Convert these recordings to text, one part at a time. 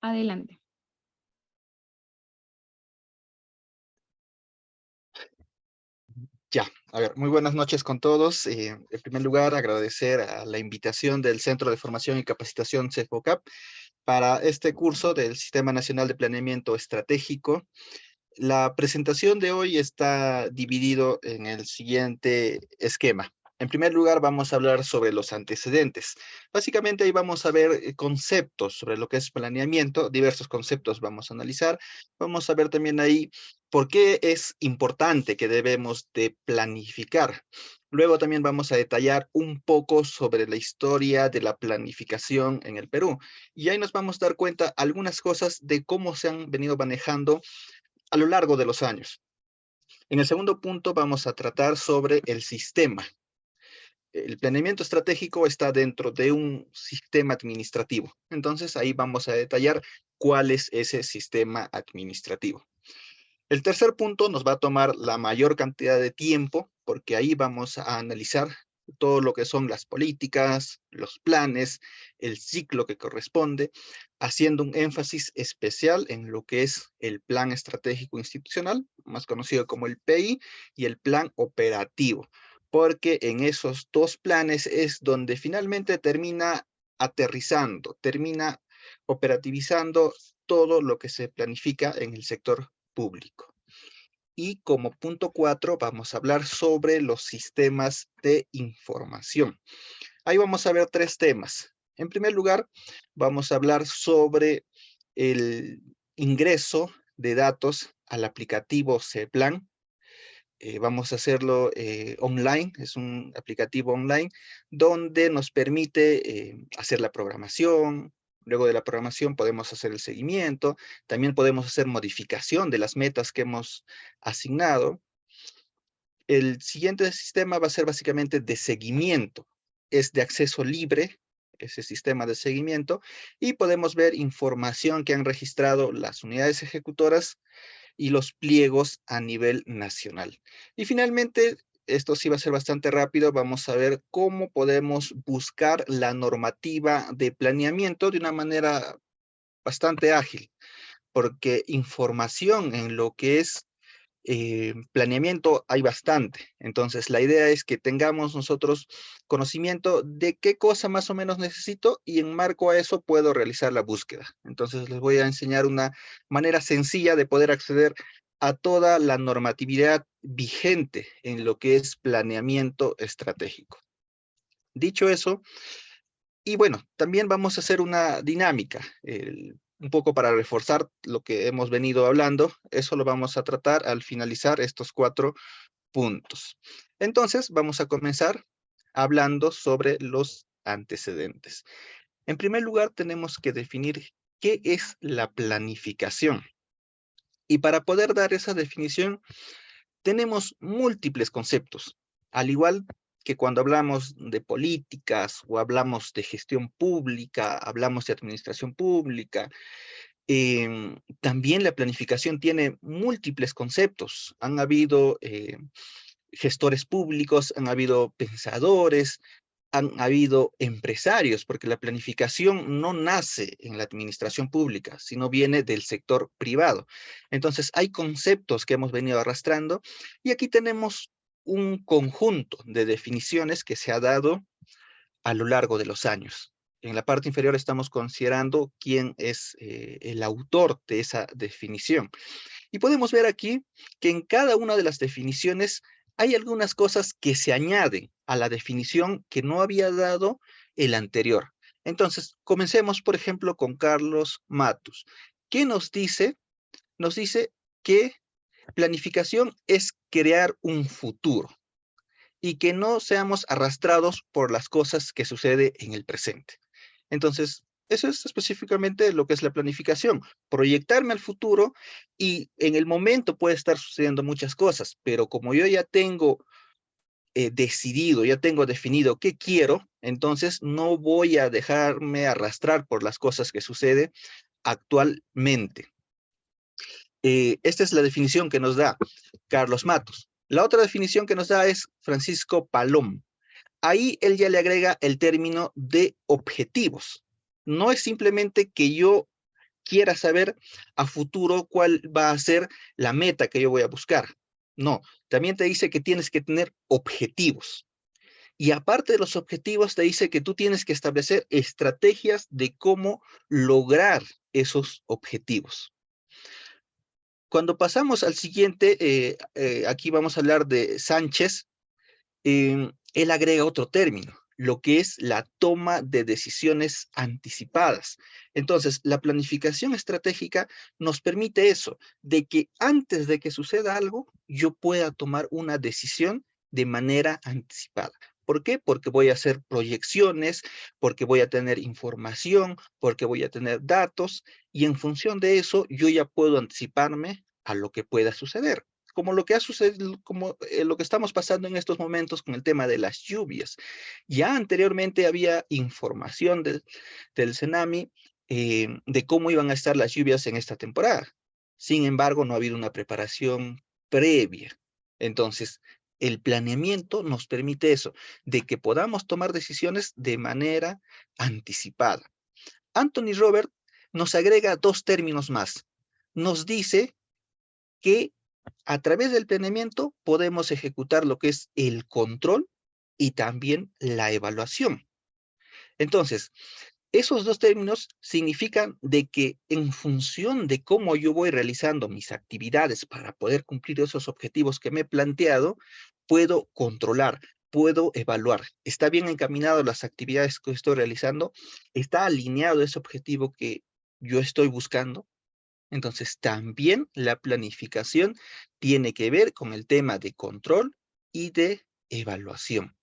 Adelante. Ya, a ver, muy buenas noches con todos. En primer lugar, agradecer a la invitación del Centro de Formación y Capacitación CEFOCAP para este curso del Sistema Nacional de Planeamiento Estratégico. La presentación de hoy está dividido en el siguiente esquema. En primer lugar, vamos a hablar sobre los antecedentes. Básicamente ahí vamos a ver conceptos sobre lo que es planeamiento, diversos conceptos vamos a analizar. Vamos a ver también ahí por qué es importante que debemos de planificar. Luego también vamos a detallar un poco sobre la historia de la planificación en el Perú. Y ahí nos vamos a dar cuenta algunas cosas de cómo se han venido manejando a lo largo de los años. En el segundo punto vamos a tratar sobre el sistema. El planeamiento estratégico está dentro de un sistema administrativo. Entonces ahí vamos a detallar cuál es ese sistema administrativo. El tercer punto nos va a tomar la mayor cantidad de tiempo porque ahí vamos a analizar todo lo que son las políticas, los planes, el ciclo que corresponde, haciendo un énfasis especial en lo que es el plan estratégico institucional, más conocido como el PI, y el plan operativo, porque en esos dos planes es donde finalmente termina aterrizando, termina operativizando todo lo que se planifica en el sector público. Y como punto 4 vamos a hablar sobre los sistemas de información. Ahí vamos a ver tres temas. En primer lugar, vamos a hablar sobre el ingreso de datos al aplicativo CEPLAN. Vamos a hacerlo online, es un aplicativo online donde nos permite hacer la programación. Luego de la programación podemos hacer el seguimiento, también podemos hacer modificación de las metas que hemos asignado. El siguiente sistema va a ser básicamente de seguimiento, es de acceso libre, ese sistema de seguimiento, y podemos ver información que han registrado las unidades ejecutoras y los pliegos a nivel nacional. Y finalmente, esto sí va a ser bastante rápido, vamos a ver cómo podemos buscar la normativa de planeamiento de una manera bastante ágil, porque información en lo que es planeamiento hay bastante. Entonces, la idea es que tengamos nosotros conocimiento de qué cosa más o menos necesito y en marco a eso puedo realizar la búsqueda. Entonces, les voy a enseñar una manera sencilla de poder acceder a toda la normatividad vigente en lo que es planeamiento estratégico. Dicho eso, y bueno, también vamos a hacer una dinámica, un poco para reforzar lo que hemos venido hablando. Eso lo vamos a tratar al finalizar estos 4 puntos. Entonces, vamos a comenzar hablando sobre los antecedentes. En primer lugar, tenemos que definir qué es la planificación. Y para poder dar esa definición, tenemos múltiples conceptos. Al igual que cuando hablamos de políticas o hablamos de gestión pública, hablamos de administración pública, también la planificación tiene múltiples conceptos. Han habido gestores públicos, han habido pensadores, han habido empresarios, porque la planificación no nace en la administración pública, sino viene del sector privado. Entonces, hay conceptos que hemos venido arrastrando y aquí tenemos un conjunto de definiciones que se ha dado a lo largo de los años. En la parte inferior estamos considerando quién es el autor de esa definición. Y podemos ver aquí que en cada una de las definiciones hay algunas cosas que se añaden a la definición que no había dado el anterior. Entonces, comencemos, por ejemplo, con Carlos Matus. ¿Qué nos dice? Nos dice que planificación es crear un futuro y que no seamos arrastrados por las cosas que sucede en el presente. Entonces, eso es específicamente lo que es la planificación, proyectarme al futuro y en el momento puede estar sucediendo muchas cosas, pero como yo ya tengo decidido, ya tengo definido qué quiero, entonces no voy a dejarme arrastrar por las cosas que suceden actualmente. Esta es la definición que nos da Carlos Matos. La otra definición que nos da es Francisco Palom. Ahí él ya le agrega el término de objetivos. No es simplemente que yo quiera saber a futuro cuál va a ser la meta que yo voy a buscar. No, también te dice que tienes que tener objetivos. Y aparte de los objetivos, te dice que tú tienes que establecer estrategias de cómo lograr esos objetivos. Cuando pasamos al siguiente, aquí vamos a hablar de Sánchez. Él agrega otro término, lo que es la toma de decisiones anticipadas. Entonces, la planificación estratégica nos permite eso, de que antes de que suceda algo, yo pueda tomar una decisión de manera anticipada. ¿Por qué? Porque voy a hacer proyecciones, porque voy a tener información, porque voy a tener datos, y en función de eso, yo ya puedo anticiparme a lo que pueda suceder, como lo que ha sucedido, como lo que estamos pasando en estos momentos con el tema de las lluvias. Ya anteriormente había información del Senami de cómo iban a estar las lluvias en esta temporada. Sin embargo, no ha habido una preparación previa. Entonces, el planeamiento nos permite eso, de que podamos tomar decisiones de manera anticipada. Anthony Robert nos agrega dos términos más. Nos dice que a través del planeamiento podemos ejecutar lo que es el control y también la evaluación. Entonces, esos dos términos significan de que en función de cómo yo voy realizando mis actividades para poder cumplir esos objetivos que me he planteado, puedo controlar, puedo evaluar. ¿Está bien encaminado las actividades que estoy realizando? ¿Está alineado ese objetivo que yo estoy buscando? Entonces, también la planificación tiene que ver con el tema de control y de evaluación.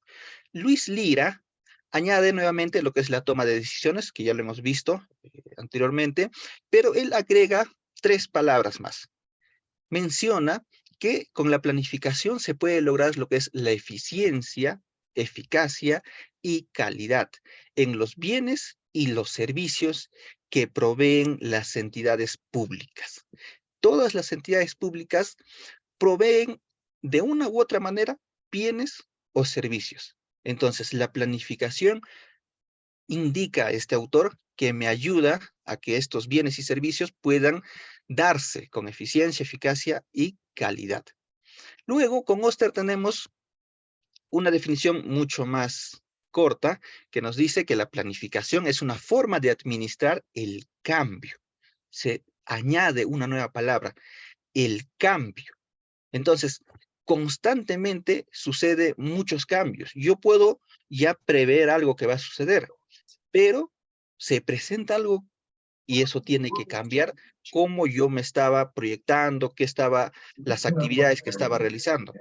Luis Lira añade nuevamente lo que es la toma de decisiones, que ya lo hemos visto anteriormente, pero él agrega tres palabras más. Menciona que con la planificación se puede lograr lo que es la eficiencia, eficacia y calidad en los bienes y los servicios que proveen las entidades públicas. Todas las entidades públicas proveen de una u otra manera bienes o servicios. Entonces, la planificación indica este autor que me ayuda a que estos bienes y servicios puedan darse con eficiencia, eficacia y calidad. Luego, con Oster tenemos una definición mucho más corta que nos dice que la planificación es una forma de administrar el cambio. Se añade una nueva palabra, el cambio. Entonces, constantemente sucede muchos cambios. Yo puedo ya prever algo que va a suceder, pero se presenta algo y eso tiene que cambiar cómo yo me estaba proyectando, las actividades que estaba realizando.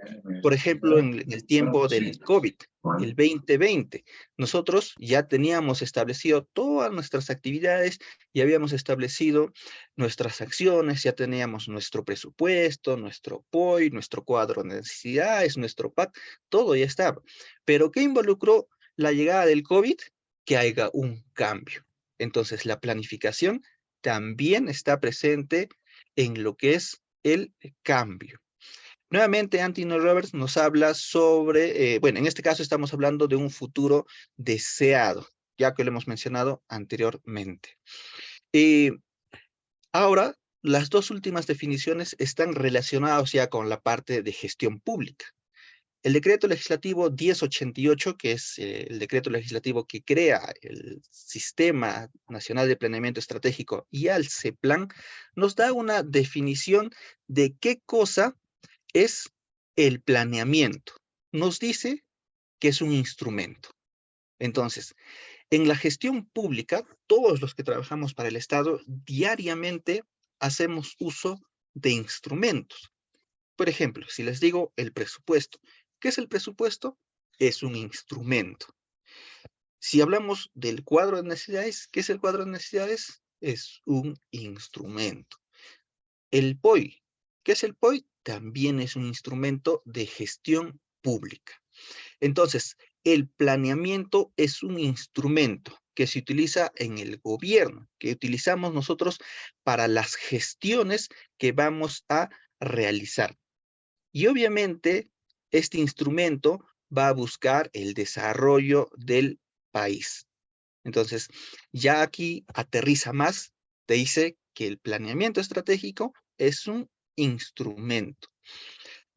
Por ejemplo, en el tiempo del COVID, el 2020, nosotros ya teníamos establecido todas nuestras actividades y habíamos establecido nuestras acciones, ya teníamos nuestro presupuesto, nuestro POI, nuestro cuadro de necesidades, nuestro PAC, todo ya estaba. Pero ¿qué involucró la llegada del COVID? Que haya un cambio. Entonces, la planificación también está presente en lo que es el cambio. Nuevamente, Anthony Roberts nos habla sobre, bueno, en este caso estamos hablando de un futuro deseado, ya que lo hemos mencionado anteriormente. Ahora, las dos últimas definiciones están relacionadas ya con la parte de gestión pública. El decreto legislativo 1088, que es el decreto legislativo que crea el Sistema Nacional de Planeamiento Estratégico y al CEPLAN, nos da una definición de qué cosa es el planeamiento. Nos dice que es un instrumento. Entonces, en la gestión pública, todos los que trabajamos para el Estado diariamente hacemos uso de instrumentos. Por ejemplo, si les digo el presupuesto, ¿qué es el presupuesto? Es un instrumento. Si hablamos del cuadro de necesidades, ¿qué es el cuadro de necesidades? Es un instrumento. El POI, ¿qué es el POI? También es un instrumento de gestión pública. Entonces, el planeamiento es un instrumento que se utiliza en el gobierno, que utilizamos nosotros para las gestiones que vamos a realizar. Y obviamente, este instrumento va a buscar el desarrollo del país. Entonces, ya aquí aterriza más, te dice que el planeamiento estratégico es un instrumento.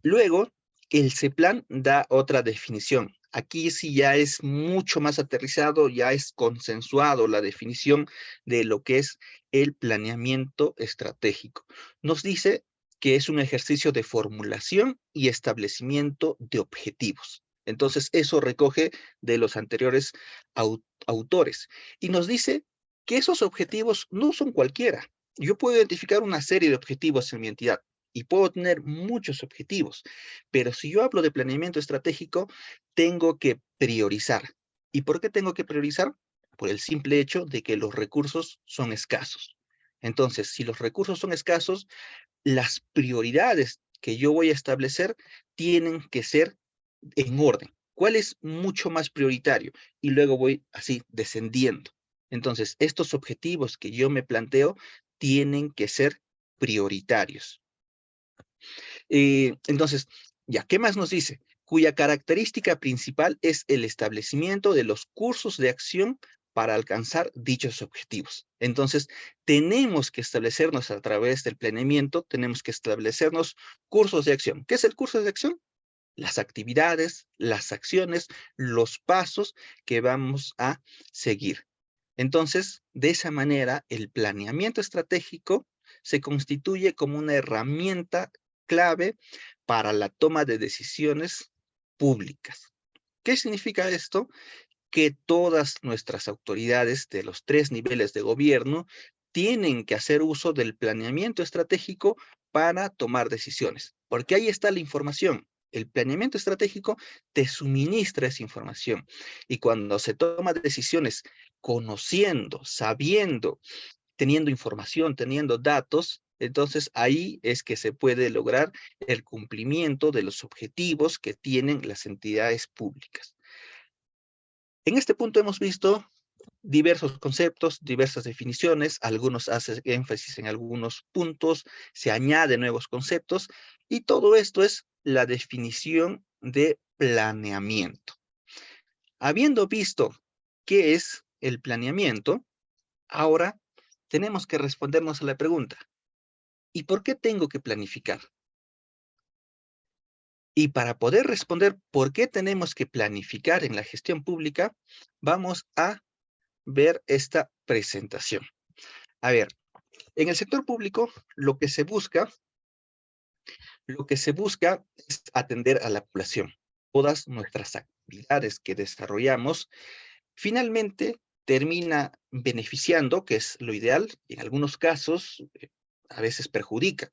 Luego, el CEPLAN da otra definición. Aquí sí ya es mucho más aterrizado, ya es consensuado la definición de lo que es el planeamiento estratégico. Nos dice que es un ejercicio de formulación y establecimiento de objetivos. Entonces, eso recoge de los anteriores autores. Y nos dice que esos objetivos no son cualquiera. Yo puedo identificar una serie de objetivos en mi entidad y puedo tener muchos objetivos, pero si yo hablo de planeamiento estratégico, tengo que priorizar. ¿Y por qué tengo que priorizar? Por el simple hecho de que los recursos son escasos. Entonces, si los recursos son escasos, las prioridades que yo voy a establecer tienen que ser en orden. ¿Cuál es mucho más prioritario? Y luego voy así descendiendo. Entonces, estos objetivos que yo me planteo tienen que ser prioritarios. Entonces, ya, ¿qué más nos dice? Cuya característica principal es el establecimiento de los cursos de acción para alcanzar dichos objetivos. Entonces, tenemos que establecernos a través del planeamiento, tenemos que establecernos cursos de acción. ¿Qué es el curso de acción? Las actividades, las acciones, los pasos que vamos a seguir. Entonces, de esa manera, el planeamiento estratégico se constituye como una herramienta clave para la toma de decisiones públicas. ¿Qué significa esto? Que todas nuestras autoridades de los 3 niveles de gobierno tienen que hacer uso del planeamiento estratégico para tomar decisiones, porque ahí está la información. El planeamiento estratégico te suministra esa información y cuando se toma decisiones conociendo, sabiendo, teniendo información, teniendo datos, entonces ahí es que se puede lograr el cumplimiento de los objetivos que tienen las entidades públicas. En este punto hemos visto diversos conceptos, diversas definiciones, algunos hacen énfasis en algunos puntos, se añaden nuevos conceptos, y todo esto es la definición de planeamiento. Habiendo visto qué es el planeamiento, ahora tenemos que respondernos a la pregunta, ¿y por qué tengo que planificar? Y para poder responder por qué tenemos que planificar en la gestión pública, vamos a ver esta presentación. A ver, en el sector público lo que se busca es atender a la población. Todas nuestras actividades que desarrollamos finalmente termina beneficiando, que es lo ideal, en algunos casos a veces perjudica,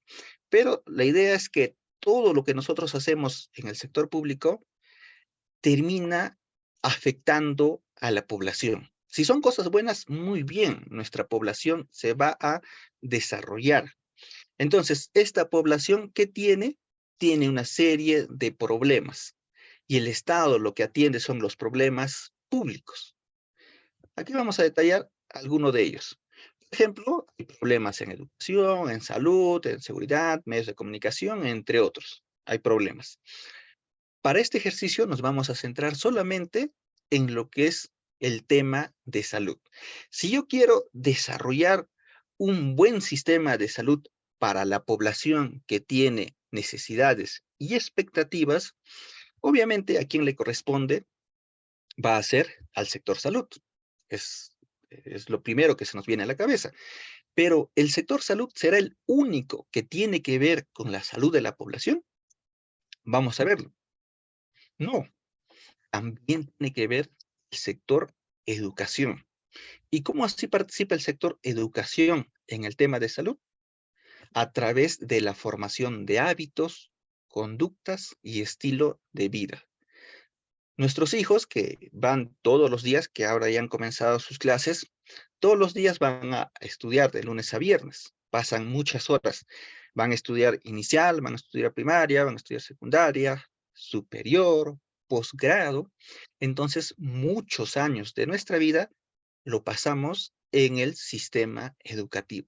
pero la idea es que todo lo que nosotros hacemos en el sector público termina afectando a la población. Si son cosas buenas, muy bien, nuestra población se va a desarrollar. Entonces, esta población, ¿qué tiene? Tiene una serie de problemas. Y el Estado lo que atiende son los problemas públicos. Aquí vamos a detallar algunos de ellos. Por ejemplo, hay problemas en educación, en salud, en seguridad, medios de comunicación, entre otros. Hay problemas. Para este ejercicio nos vamos a centrar solamente en lo que es el tema de salud. Si yo quiero desarrollar un buen sistema de salud para la población que tiene necesidades y expectativas, obviamente a quien le corresponde va a ser al sector salud. Es lo primero que se nos viene a la cabeza. Pero ¿el sector salud será el único que tiene que ver con la salud de la población? Vamos a verlo. No, también tiene que ver el sector educación. ¿Y cómo así participa el sector educación en el tema de salud? A través de la formación de hábitos, conductas y estilo de vida. Nuestros hijos que van todos los días, que ahora ya han comenzado sus clases, todos los días van a estudiar de lunes a viernes. Pasan muchas horas. Van a estudiar inicial, van a estudiar primaria, van a estudiar secundaria, superior, posgrado. Entonces, muchos años de nuestra vida lo pasamos en el sistema educativo.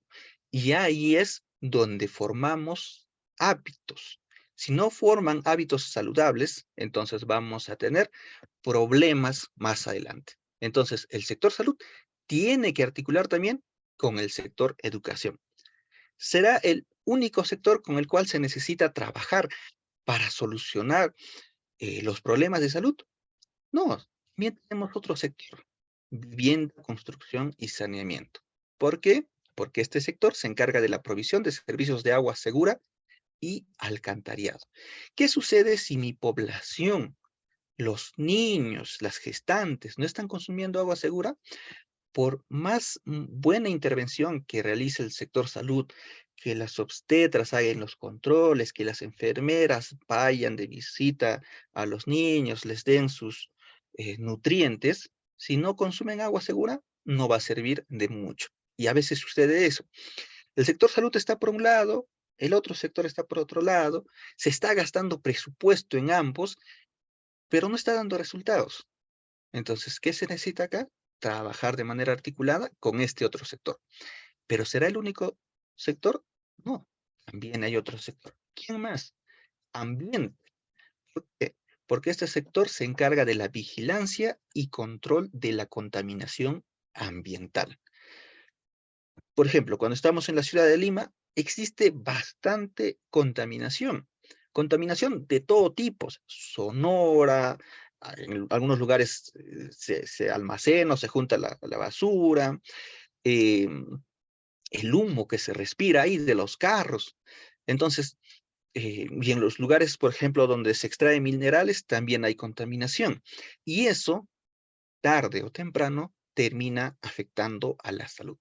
Y ahí es donde formamos hábitos. Si no forman hábitos saludables, entonces vamos a tener problemas más adelante. Entonces, el sector salud tiene que articular también con el sector educación. ¿Será el único sector con el cual se necesita trabajar para solucionar los problemas de salud? No, también tenemos otro sector, vivienda, construcción y saneamiento. ¿Por qué? Porque este sector se encarga de la provisión de servicios de agua segura y alcantarillado. ¿Qué sucede si mi población, los niños, las gestantes, no están consumiendo agua segura? Por más buena intervención que realice el sector salud, que las obstetras hagan los controles, que las enfermeras vayan de visita a los niños, les den sus nutrientes, si no consumen agua segura, no va a servir de mucho. Y a veces sucede eso. El sector salud está por un lado, el otro sector está por otro lado, se está gastando presupuesto en ambos, pero no está dando resultados. Entonces, ¿qué se necesita acá? Trabajar de manera articulada con este otro sector. ¿Pero será el único sector? No, también hay otro sector. ¿Quién más? Ambiente. ¿Por qué? Porque este sector se encarga de la vigilancia y control de la contaminación ambiental. Por ejemplo, cuando estamos en la ciudad de Lima, existe bastante contaminación. Contaminación de todo tipo, sonora, en algunos lugares se almacena o se junta la basura, em, el humo que se respira ahí de los carros. Entonces, y en los lugares, por ejemplo, donde se extraen minerales, también hay contaminación. Y eso, tarde o temprano, termina afectando a la salud.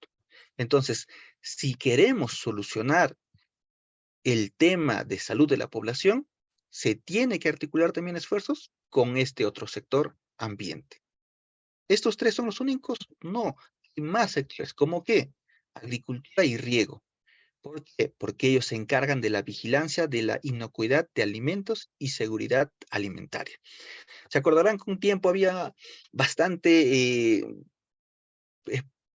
Entonces, si queremos solucionar el tema de salud de la población, se tiene que articular también esfuerzos con este otro sector, ambiente. ¿Estos tres son los únicos? No, hay más sectores, ¿como qué? Agricultura y riego. ¿Por qué? Porque ellos se encargan de la vigilancia de la inocuidad de alimentos y seguridad alimentaria. Se acordarán que un tiempo había bastante, eh,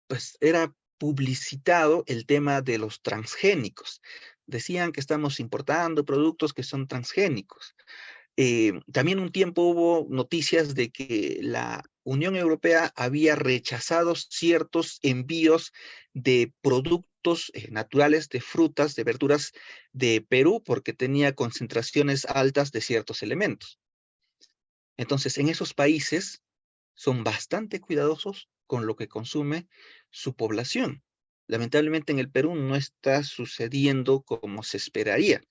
pues era publicitado el tema de los transgénicos. Decían que estamos importando productos que son transgénicos. También un tiempo hubo noticias de que la Unión Europea había rechazado ciertos envíos de productos naturales, de frutas, de verduras de Perú, porque tenía concentraciones altas de ciertos elementos. Entonces, en esos países son bastante cuidadosos con lo que consume su población. Lamentablemente en el Perú no está sucediendo como se esperaría.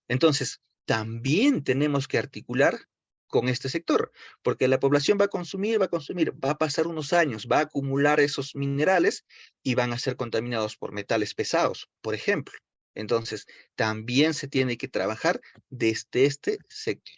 Entonces, también tenemos que articular con este sector, porque la población va a consumir, va a pasar unos años, va a acumular esos minerales y van a ser contaminados por metales pesados, por ejemplo. Entonces, también se tiene que trabajar desde este sector.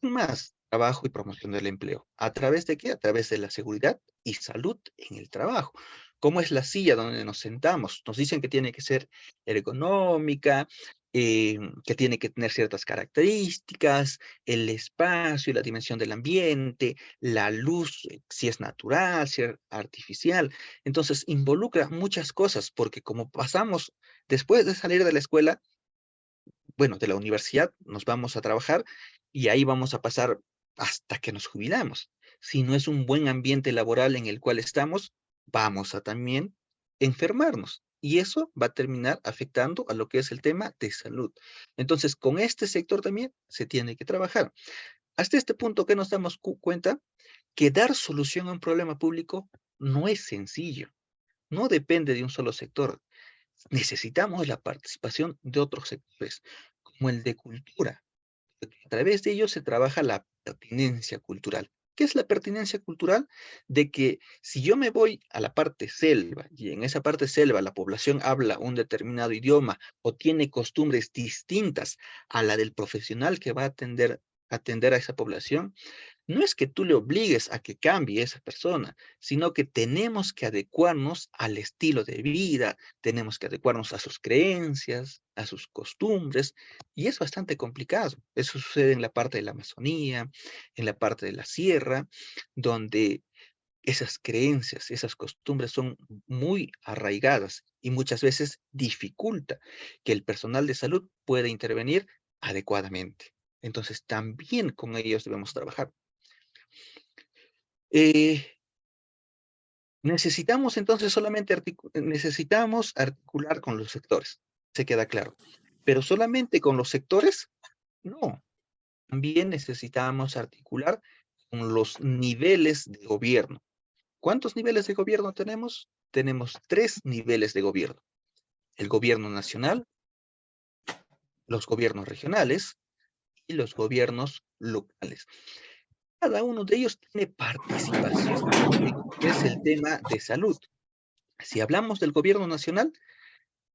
Más trabajo y promoción del empleo. ¿A través de qué? A través de la seguridad y salud en el trabajo. ¿Cómo es la silla donde nos sentamos? Nos dicen que tiene que ser ergonómica, que tiene que tener ciertas características, el espacio y la dimensión del ambiente, la luz, si es natural, si es artificial. Entonces, involucra muchas cosas porque como pasamos después de salir de la escuela, bueno, de la universidad, nos vamos a trabajar y ahí vamos a pasar hasta que nos jubilamos. Si no es un buen ambiente laboral en el cual estamos, vamos a también enfermarnos. Y eso va a terminar afectando a lo que es el tema de salud. Entonces, con este sector también se tiene que trabajar. Hasta este punto que nos damos cuenta que dar solución a un problema público no es sencillo, no depende de un solo sector. Necesitamos la participación de otros sectores, como el de cultura. A través de ellos se trabaja la pertinencia cultural. ¿Qué es la pertinencia cultural? De que si yo me voy a la parte selva y en esa parte selva la población habla un determinado idioma o tiene costumbres distintas a la del profesional que va a atender a esa población, no es que tú le obligues a que cambie esa persona, sino que tenemos que adecuarnos al estilo de vida, tenemos que adecuarnos a sus creencias, a sus costumbres, y es bastante complicado. Eso sucede en la parte de la Amazonía, en la parte de la sierra, donde esas creencias, esas costumbres son muy arraigadas y muchas veces dificulta que el personal de salud pueda intervenir adecuadamente. Entonces, también con ellos debemos trabajar. Eh, necesitamos entonces solamente necesitamos articular con los sectores. se queda claro. Pero solamente con los sectores, no. También necesitamos articular con los niveles de gobierno. ¿Cuántos niveles de gobierno tenemos? Tenemos 3 niveles de gobierno. El gobierno nacional, los gobiernos regionales y los gobiernos locales. Cada uno de ellos tiene participación en lo que es el tema de salud. Si hablamos del gobierno nacional,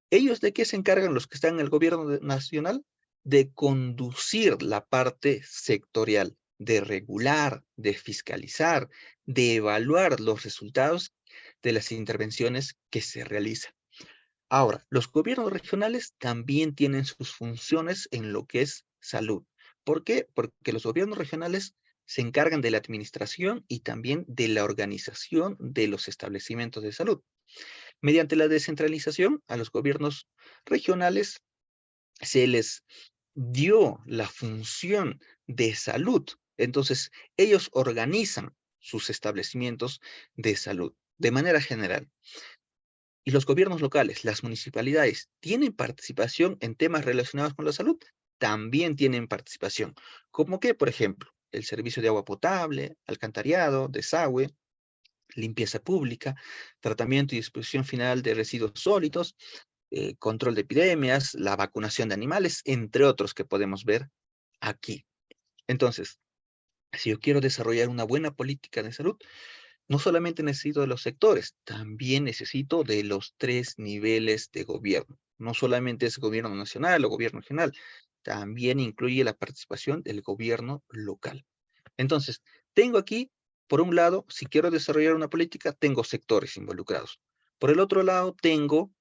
¿ellos de qué se encargan los que están en el gobierno nacional? De conducir la parte sectorial, de regular, de fiscalizar, de evaluar los resultados de las intervenciones que se realizan. Ahora, los gobiernos regionales también tienen sus funciones en lo que es salud. ¿Por qué? Porque los gobiernos regionales se encargan de la administración y también de la organización de los establecimientos de salud. Mediante la descentralización, a los gobiernos regionales se les dio la función de salud. Entonces, ellos organizan sus establecimientos de salud de manera general. Y los gobiernos locales, las municipalidades, ¿tienen participación en temas relacionados con la salud? También tienen participación. ¿Cómo qué? Por ejemplo, el servicio de agua potable, alcantarillado, desagüe, limpieza pública, tratamiento y disposición final de residuos sólidos, control de epidemias, la vacunación de animales, entre otros que podemos ver aquí. Entonces, si yo quiero desarrollar una buena política de salud, no solamente necesito de los sectores, también necesito de los 3 niveles de gobierno. No solamente es gobierno nacional o gobierno regional, también incluye la participación del gobierno local. Entonces, tengo aquí, por un lado, si quiero desarrollar una política, tengo sectores involucrados. Por el otro lado, tengo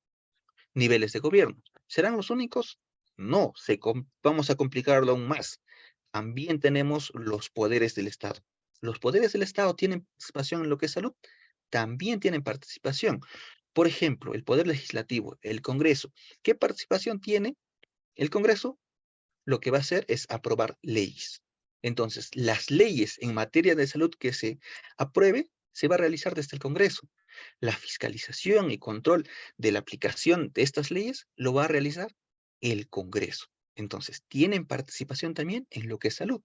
niveles de gobierno. ¿Serán los únicos? No, vamos a complicarlo aún más. También tenemos los poderes del Estado. ¿Los poderes del Estado tienen participación en lo que es salud? También tienen participación. Por ejemplo, el Poder Legislativo, el Congreso. ¿Qué participación tiene el Congreso? Lo que va a hacer es aprobar leyes. Entonces, las leyes en materia de salud que se apruebe se va a realizar desde el Congreso. La fiscalización y control de la aplicación de estas leyes lo va a realizar el Congreso. Entonces, tienen participación también en lo que es salud.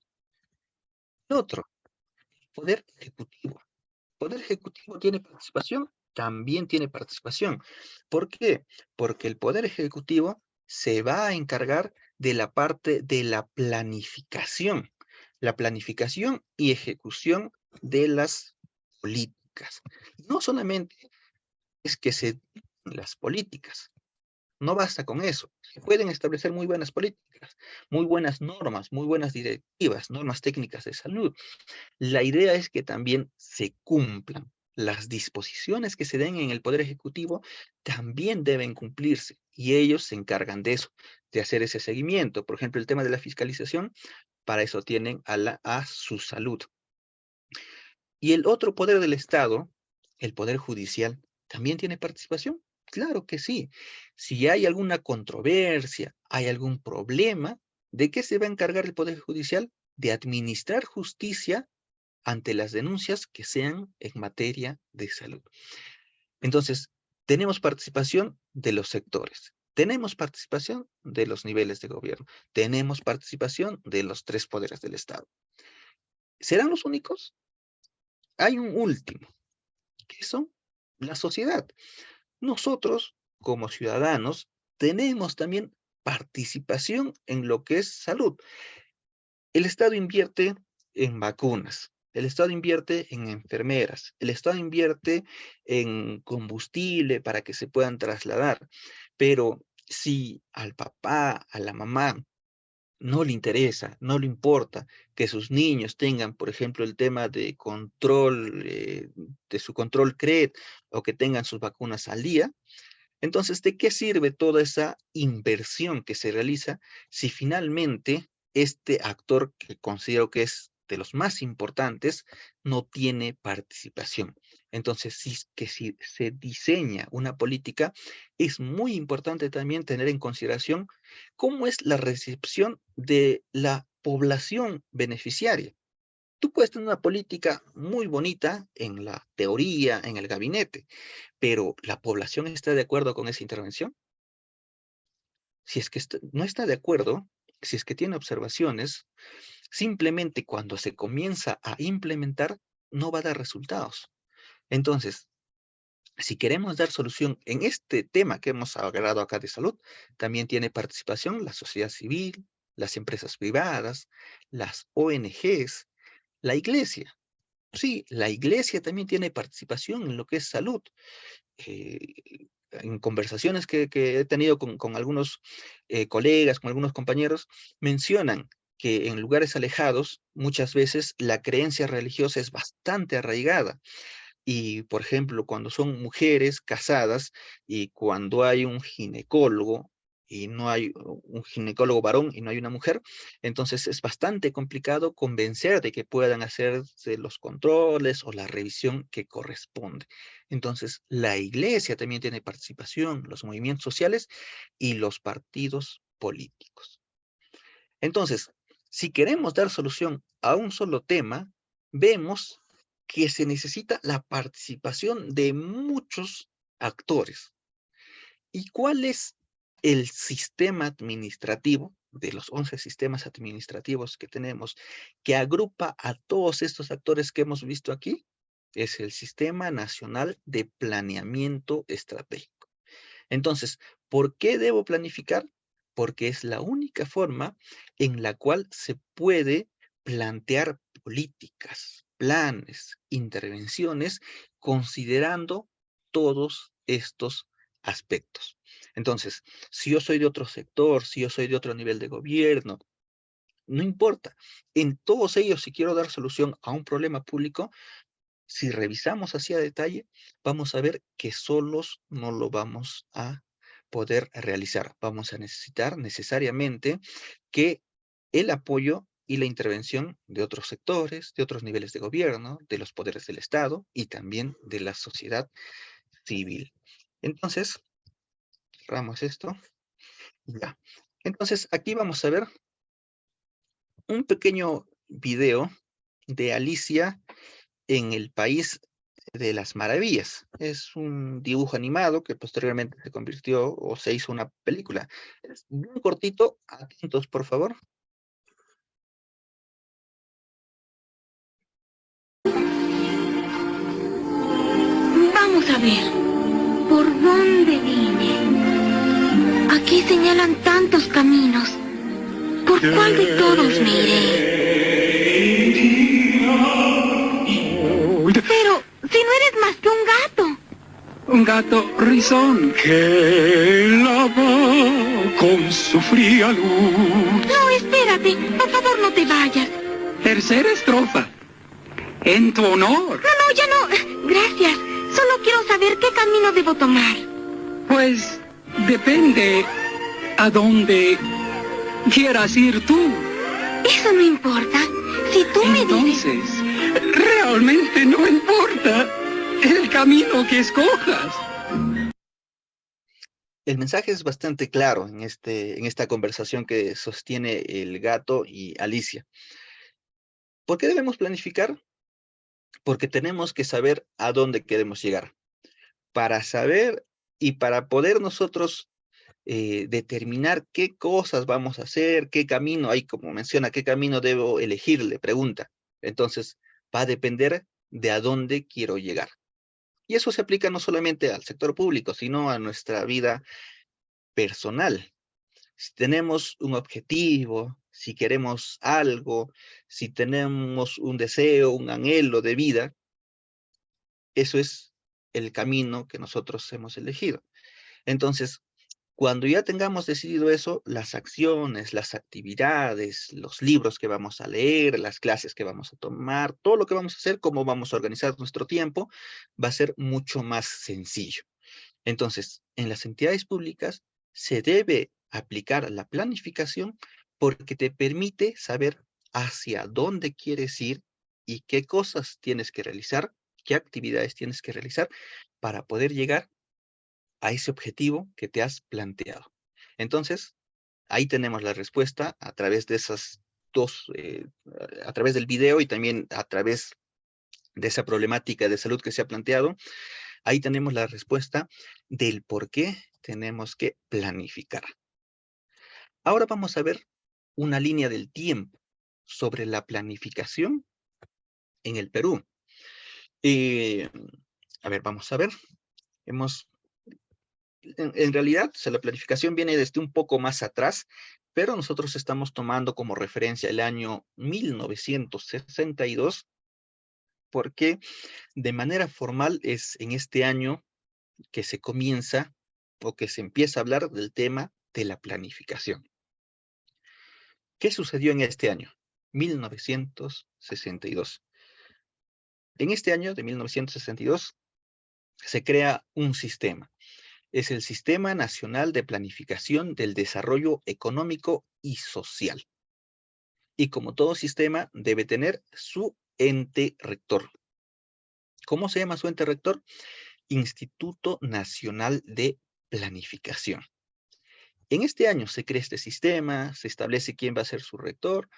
El otro, Poder Ejecutivo. ¿Poder Ejecutivo tiene participación? También tiene participación. ¿Por qué? Porque el Poder Ejecutivo se va a encargar de la parte de la planificación y ejecución de las políticas. No solamente es que se las políticas, no basta con eso. Se pueden establecer muy buenas políticas, muy buenas normas, muy buenas directivas, normas técnicas de salud. La idea es que también se cumplan. Las disposiciones que se den en el Poder Ejecutivo también deben cumplirse y ellos se encargan de eso, de hacer ese seguimiento. Por ejemplo, el tema de la fiscalización, para eso tienen a su salud. Y el otro poder del Estado, el Poder Judicial, ¿también tiene participación? Claro que sí. Si hay alguna controversia, hay algún problema, ¿de qué se va a encargar el Poder Judicial? De administrar justicia ante las denuncias que sean en materia de salud. Entonces, tenemos participación de los sectores, tenemos participación de los niveles de gobierno, tenemos participación de los 3 poderes del Estado. ¿Serán los únicos? Hay un último, que son la sociedad. Nosotros, como ciudadanos, tenemos también participación en lo que es salud. El Estado invierte en vacunas, el Estado invierte en enfermeras, el Estado invierte en combustible para que se puedan trasladar, pero si al papá, a la mamá, no le interesa, no le importa que sus niños tengan, por ejemplo, el tema de control, de su control CRED, o que tengan sus vacunas al día, entonces, ¿de qué sirve toda esa inversión que se realiza si finalmente este actor, que considero que es de los más importantes, no tiene participación? Entonces, si se diseña una política, es muy importante también tener en consideración cómo es la recepción de la población beneficiaria. Tú puedes tener una política muy bonita en la teoría, en el gabinete, pero ¿la población está de acuerdo con esa intervención? Si es que no está de acuerdo, si es que tiene observaciones, simplemente cuando se comienza a implementar, no va a dar resultados. Entonces, si queremos dar solución en este tema que hemos hablado acá de salud, también tiene participación la sociedad civil, las empresas privadas, las ONGs, la iglesia. Sí, la iglesia también tiene participación en lo que es salud. Eh, en conversaciones que he tenido con algunos colegas, con algunos compañeros, mencionan que en lugares alejados muchas veces la creencia religiosa es bastante arraigada. Y, por ejemplo, cuando son mujeres casadas y cuando hay un ginecólogo y no hay un ginecólogo varón y no hay una mujer, entonces es bastante complicado convencer de que puedan hacerse los controles o la revisión que corresponde. Entonces, la iglesia también tiene participación, los movimientos sociales y los partidos políticos. Entonces, si queremos dar solución a un solo tema, vemos que se necesita la participación de muchos actores. ¿Y cuál es el sistema administrativo de los 11 sistemas administrativos que tenemos que agrupa a todos estos actores que hemos visto aquí? Es el Sistema Nacional de Planeamiento Estratégico. Entonces, ¿por qué debo planificar? Porque es la única forma en la cual se puede plantear políticas, planes, intervenciones, considerando todos estos aspectos. Entonces, si yo soy de otro sector, si yo soy de otro nivel de gobierno, no importa. En todos ellos, si quiero dar solución a un problema público, si revisamos así a detalle, vamos a ver que solos no lo vamos a poder realizar. Vamos a necesitar necesariamente que el apoyo y la intervención de otros sectores, de otros niveles de gobierno, de los poderes del Estado y también de la sociedad civil. Entonces, cerramos esto. Ya. Entonces, aquí vamos a ver un pequeño video de Alicia en el País de las Maravillas. Es un dibujo animado que posteriormente se convirtió o se hizo una película. Es bien cortito, atentos por favor. Vamos a ver, ¿por dónde vine? Aquí señalan tantos caminos. ¿Por cuál de todos me iré? Pero, si no eres más que un gato. Un gato risón que lava con su fría luz. No, espérate, por favor no te vayas. Tercera estrofa. En tu honor. No, ya no. Gracias. Solo quiero saber qué camino debo tomar. Pues depende a dónde quieras ir tú. Eso no importa. Si tú me dices... Entonces, realmente no importa el camino que escojas. El mensaje es bastante claro en esta conversación que sostiene el gato y Alicia. ¿Por qué debemos planificar? Porque tenemos que saber a dónde queremos llegar. Para saber y para poder nosotros determinar qué cosas vamos a hacer, qué camino, ahí como menciona, qué camino debo elegir, le pregunta. Entonces, va a depender de a dónde quiero llegar. Y eso se aplica no solamente al sector público, sino a nuestra vida personal. Si tenemos un objetivo, si queremos algo, si tenemos un deseo, un anhelo de vida, eso es el camino que nosotros hemos elegido. Entonces, cuando ya tengamos decidido eso, las acciones, las actividades, los libros que vamos a leer, las clases que vamos a tomar, todo lo que vamos a hacer, cómo vamos a organizar nuestro tiempo, va a ser mucho más sencillo. Entonces, en las entidades públicas se debe aplicar la planificación porque te permite saber hacia dónde quieres ir y qué cosas tienes que realizar, qué actividades tienes que realizar para poder llegar a ese objetivo que te has planteado. Entonces, ahí tenemos la respuesta a través de esas dos, a través del video y también a través de esa problemática de salud que se ha planteado. Ahí tenemos la respuesta del por qué tenemos que planificar. Ahora vamos a ver una línea del tiempo sobre la planificación en el Perú. Eh, a ver, vamos a ver. Hemos, en realidad, o sea, la planificación viene desde un poco más atrás, pero nosotros estamos tomando como referencia el año 1962, porque de manera formal es en este año que se comienza o que se empieza a hablar del tema de la planificación. ¿Qué sucedió en este año? 1962. En este año de 1962 se crea un sistema. Es el Sistema Nacional de Planificación del Desarrollo Económico y Social. Y como todo sistema, debe tener su ente rector. ¿Cómo se llama su ente rector? Instituto Nacional de Planificación. En este año se crea este sistema, se establece quién va a ser su rector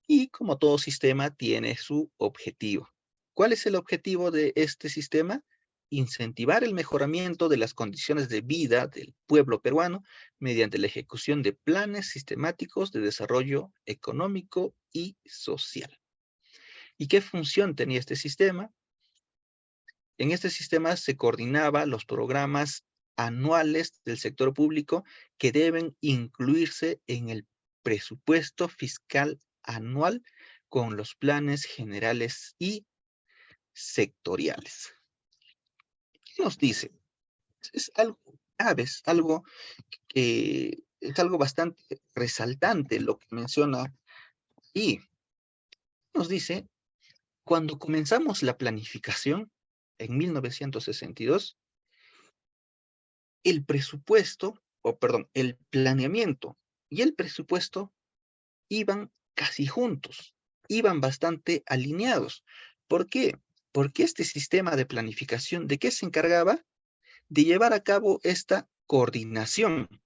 y como todo sistema tiene su objetivo. ¿Cuál es el objetivo de este sistema? Incentivar el mejoramiento de las condiciones de vida del pueblo peruano mediante la ejecución de planes sistemáticos de desarrollo económico y social. ¿Y qué función tenía este sistema? En este sistema se coordinaba los programas anuales del sector público que deben incluirse en el presupuesto fiscal anual con los planes generales y sectoriales. ¿Qué nos dice? Es algo grave, es algo bastante resaltante lo que menciona y nos dice, cuando comenzamos la planificación en 1962, el presupuesto, o perdón, el planeamiento y el presupuesto iban casi juntos, iban bastante alineados. ¿Por qué? Porque este sistema de planificación, ¿de qué se encargaba? De llevar a cabo esta coordinación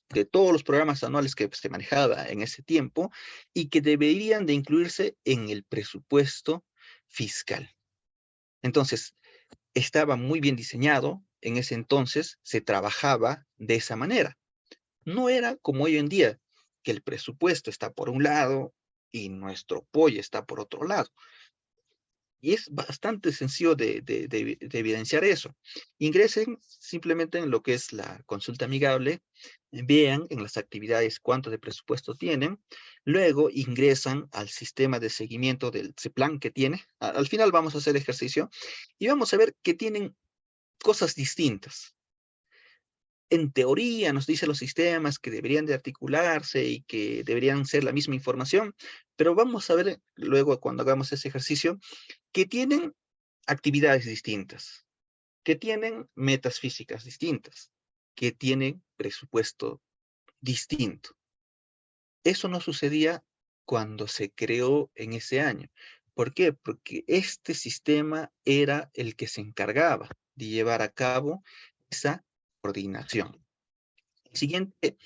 de todos los programas anuales que se manejaba en ese tiempo y que deberían de incluirse en el presupuesto fiscal. Entonces, estaba muy bien diseñado, en ese entonces se trabajaba de esa manera. No era como hoy en día, que el presupuesto está por un lado y nuestro apoyo está por otro lado. Y es bastante sencillo de evidenciar eso. Ingresen simplemente en lo que es la consulta amigable, vean en las actividades cuánto de presupuesto tienen, luego ingresan al sistema de seguimiento del CEPLAN que tiene. Al final vamos a hacer el ejercicio y vamos a ver que tienen cosas distintas. En teoría nos dice los sistemas que deberían de articularse y que deberían ser la misma información, pero vamos a ver luego cuando hagamos ese ejercicio que tienen actividades distintas, que tienen metas físicas distintas, que tienen presupuesto distinto. Eso no sucedía cuando se creó en ese año. ¿Por qué? Porque este sistema era el que se encargaba de llevar a cabo esa coordinación. El siguiente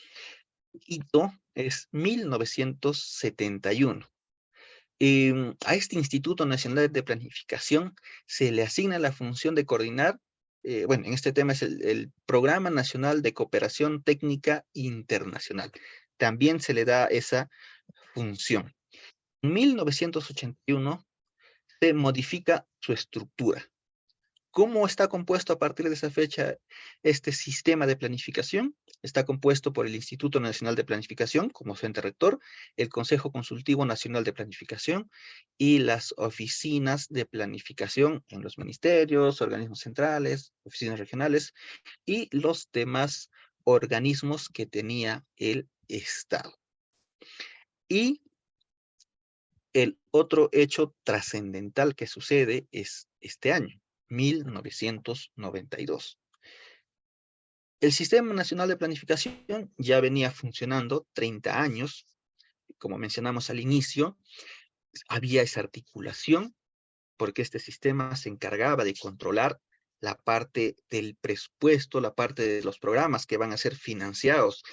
hito es 1971. A este Instituto Nacional de Planificación se le asigna la función de coordinar, bueno, en este tema es el Programa Nacional de Cooperación Técnica Internacional. También se le da esa función. En 1981 se modifica su estructura. ¿Cómo está compuesto a partir de esa fecha este sistema de planificación? Está compuesto por el Instituto Nacional de Planificación como su ente rector, el Consejo Consultivo Nacional de Planificación y las oficinas de planificación en los ministerios, organismos centrales, oficinas regionales y los demás organismos que tenía el Estado. Y el otro hecho trascendental que sucede es este año, 1992. El Sistema Nacional de Planificación ya venía funcionando 30 años, como mencionamos al inicio, había esa articulación porque este sistema se encargaba de controlar la parte del presupuesto, la parte de los programas que van a ser financiados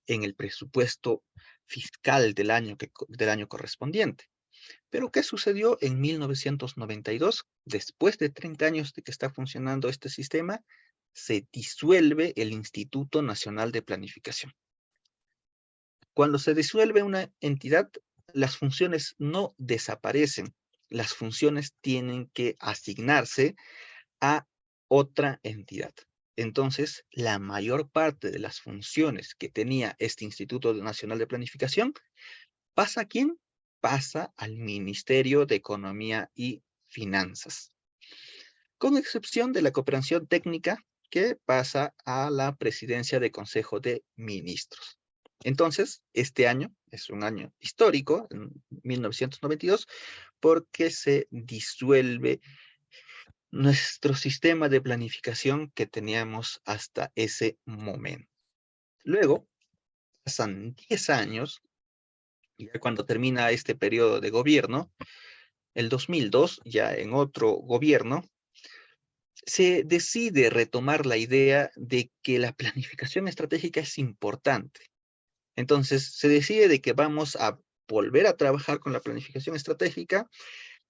en el presupuesto fiscal del año correspondiente. Pero, ¿qué sucedió en 1992? Después de 30 años de que está funcionando este sistema, se disuelve el Instituto Nacional de Planificación. Cuando se disuelve una entidad, las funciones no desaparecen. Las funciones tienen que asignarse a otra entidad. Entonces, la mayor parte de las funciones que tenía este Instituto Nacional de Planificación, ¿pasa a quién? Pasa al Ministerio de Economía y Finanzas, con excepción de la cooperación técnica que pasa a la presidencia de Consejo de Ministros. Entonces, este año es un año histórico, en 1992, porque se disuelve nuestro sistema de planificación que teníamos hasta ese momento. Luego, pasan 10 años, y ya cuando termina este periodo de gobierno, el 2002, ya en otro gobierno, se decide retomar la idea de que la planificación estratégica es importante. Entonces, se decide de que vamos a volver a trabajar con la planificación estratégica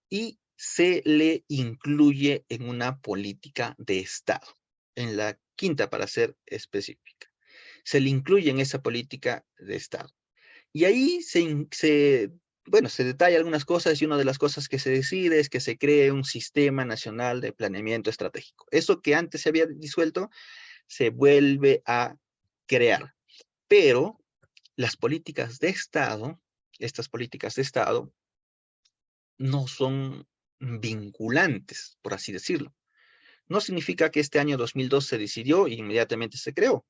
y se le incluye en una política de Estado, en la quinta para ser específica. Se le incluye en esa política de Estado. Y ahí bueno, se detalla algunas cosas y una de las cosas que se decide es que se cree un sistema nacional de planeamiento estratégico. Eso que antes se había disuelto se vuelve a crear. Pero las políticas de Estado, estas políticas de Estado, no son vinculantes, por así decirlo. No significa que este año 2002 se decidió y inmediatamente se creó.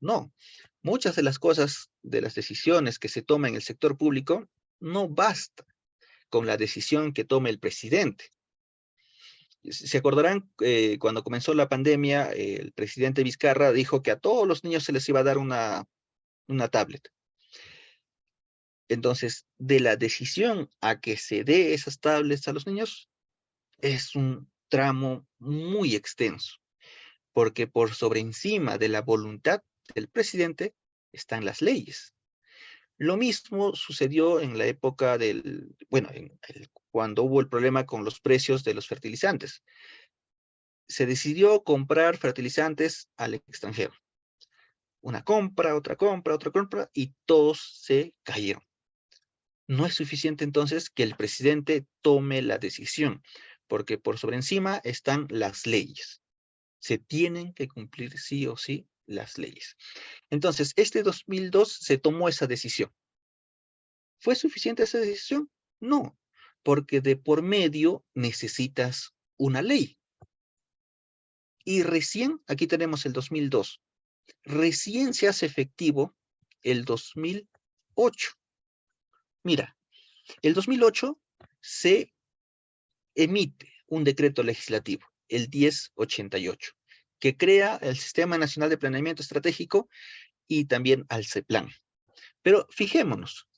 No. Muchas de las cosas, de las decisiones que se toman en el sector público, no basta con la decisión que tome el presidente. Se acordarán, cuando comenzó la pandemia, el presidente Vizcarra dijo que a todos los niños se les iba a dar una tablet. Entonces, de la decisión a que se dé esas tablets a los niños, es un tramo muy extenso, porque por sobre encima de la voluntad del presidente están las leyes. Lo mismo sucedió en la época bueno, cuando hubo el problema con los precios de los fertilizantes. Se decidió comprar fertilizantes al extranjero. Una compra, otra compra, otra compra, y todos se cayeron. No es suficiente entonces que el presidente tome la decisión, porque por sobre encima están las leyes. Se tienen que cumplir sí o sí las leyes. Entonces, este 2002 se tomó esa decisión. ¿Fue suficiente esa decisión? No, porque de por medio necesitas una ley. Y recién, aquí tenemos el 2002, recién se hace efectivo el 2008. Mira, el 2008 se emite un decreto legislativo, el 1088, que crea el Sistema Nacional de Planeamiento Estratégico y también al CEPLAN. Pero fijémonos,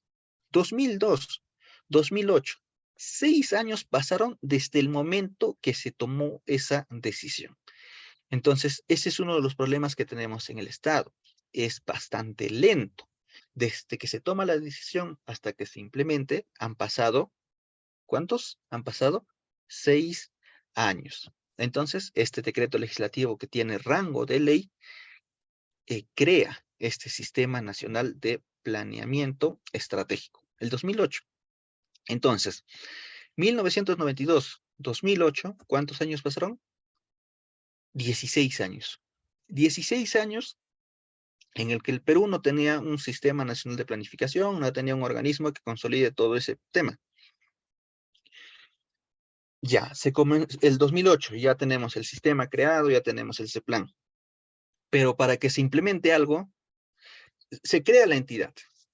2002, 2008, 6 años pasaron desde el momento que se tomó esa decisión. Entonces, ese es uno de los problemas que tenemos en el Estado. Es bastante lento. Desde que se toma la decisión hasta que se implemente, han pasado, ¿cuántos? Han pasado 6 años. Entonces, este decreto legislativo que tiene rango de ley, crea este Sistema Nacional de Planeamiento Estratégico, el 2008. Entonces, 1992, 2008, ¿cuántos años pasaron? 16 años. 16 años en el que el Perú no tenía un sistema nacional de planificación, no tenía un organismo que consolide todo ese tema. Ya, el 2008, ya tenemos el sistema creado, ya tenemos el CEPLAN. Pero para que se implemente algo, se crea la entidad.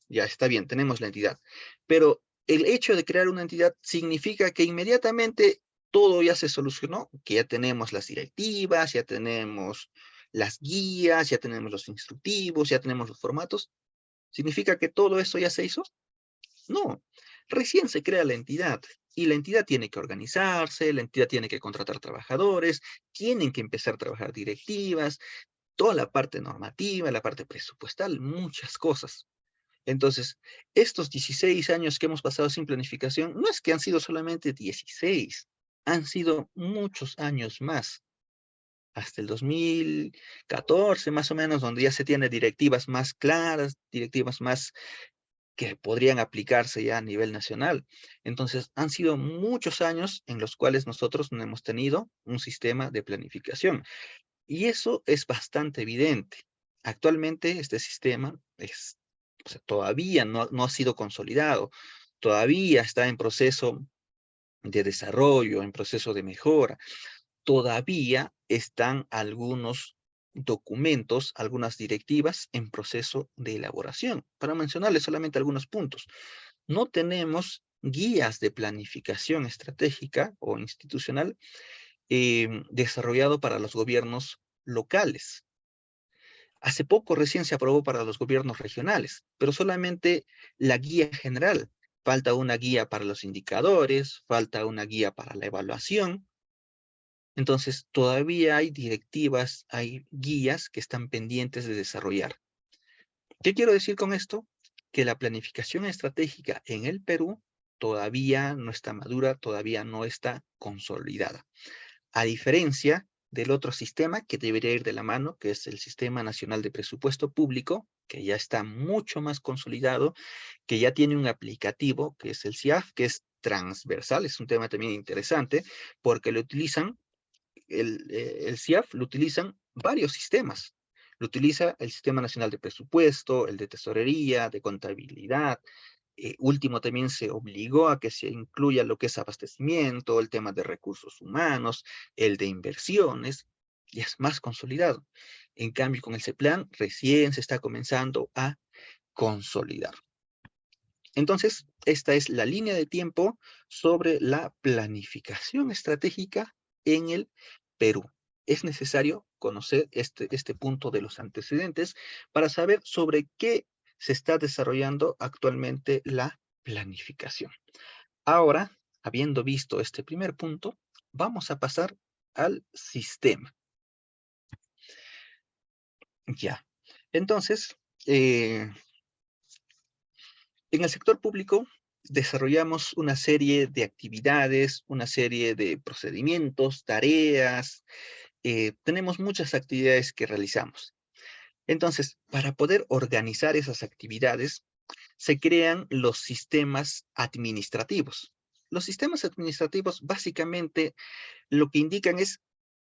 Ya está bien, tenemos la entidad. Pero el hecho de crear una entidad significa que inmediatamente todo ya se solucionó, que ya tenemos las directivas, ya tenemos las guías, ya tenemos los instructivos, ya tenemos los formatos. ¿Significa que todo eso ya se hizo? No, recién se crea la entidad y la entidad tiene que organizarse, la entidad tiene que contratar trabajadores, tienen que empezar a trabajar directivas, toda la parte normativa, la parte presupuestal, muchas cosas. Entonces, estos 16 años que hemos pasado sin planificación, no es que han sido solamente 16, han sido muchos años más. Hasta el 2014, más o menos, donde ya se tiene directivas más claras, directivas más que podrían aplicarse ya a nivel nacional. Entonces, han sido muchos años en los cuales nosotros no hemos tenido un sistema de planificación. Y eso es bastante evidente. Actualmente este sistema o sea, todavía no ha sido consolidado, todavía está en proceso de desarrollo, en proceso de mejora. Todavía están algunos documentos, algunas directivas en proceso de elaboración. Para mencionarles solamente algunos puntos, no tenemos guías de planificación estratégica o institucional desarrollado para los gobiernos locales. Hace poco recién se aprobó para los gobiernos regionales, pero solamente la guía general. Falta una guía para los indicadores, falta una guía para la evaluación. Entonces, todavía hay directivas, hay guías que están pendientes de desarrollar. ¿Qué quiero decir con esto? Que la planificación estratégica en el Perú todavía no está madura, todavía no está consolidada. A diferencia del otro sistema que debería ir de la mano, que es el Sistema Nacional de Presupuesto Público, que ya está mucho más consolidado, que ya tiene un aplicativo, que es el CIAF, que es transversal, es un tema también interesante, porque lo utilizan, el CIAF lo utilizan varios sistemas. Lo utiliza el Sistema Nacional de Presupuesto, el de Tesorería, de Contabilidad. Último también se obligó a que se incluya lo que es abastecimiento, el tema de recursos humanos, el de inversiones, y es más consolidado. En cambio, con el CEPLAN recién se está comenzando a consolidar. Entonces, esta es la línea de tiempo sobre la planificación estratégica en el Perú. Es necesario conocer este punto de los antecedentes para saber sobre qué se está desarrollando actualmente la planificación. Ahora, habiendo visto este primer punto, vamos a pasar al sistema. Ya. Entonces, en el sector público desarrollamos una serie de actividades, una serie de procedimientos, tareas, tenemos muchas actividades que realizamos. Entonces, para poder organizar esas actividades, se crean los sistemas administrativos. Los sistemas administrativos básicamente lo que indican es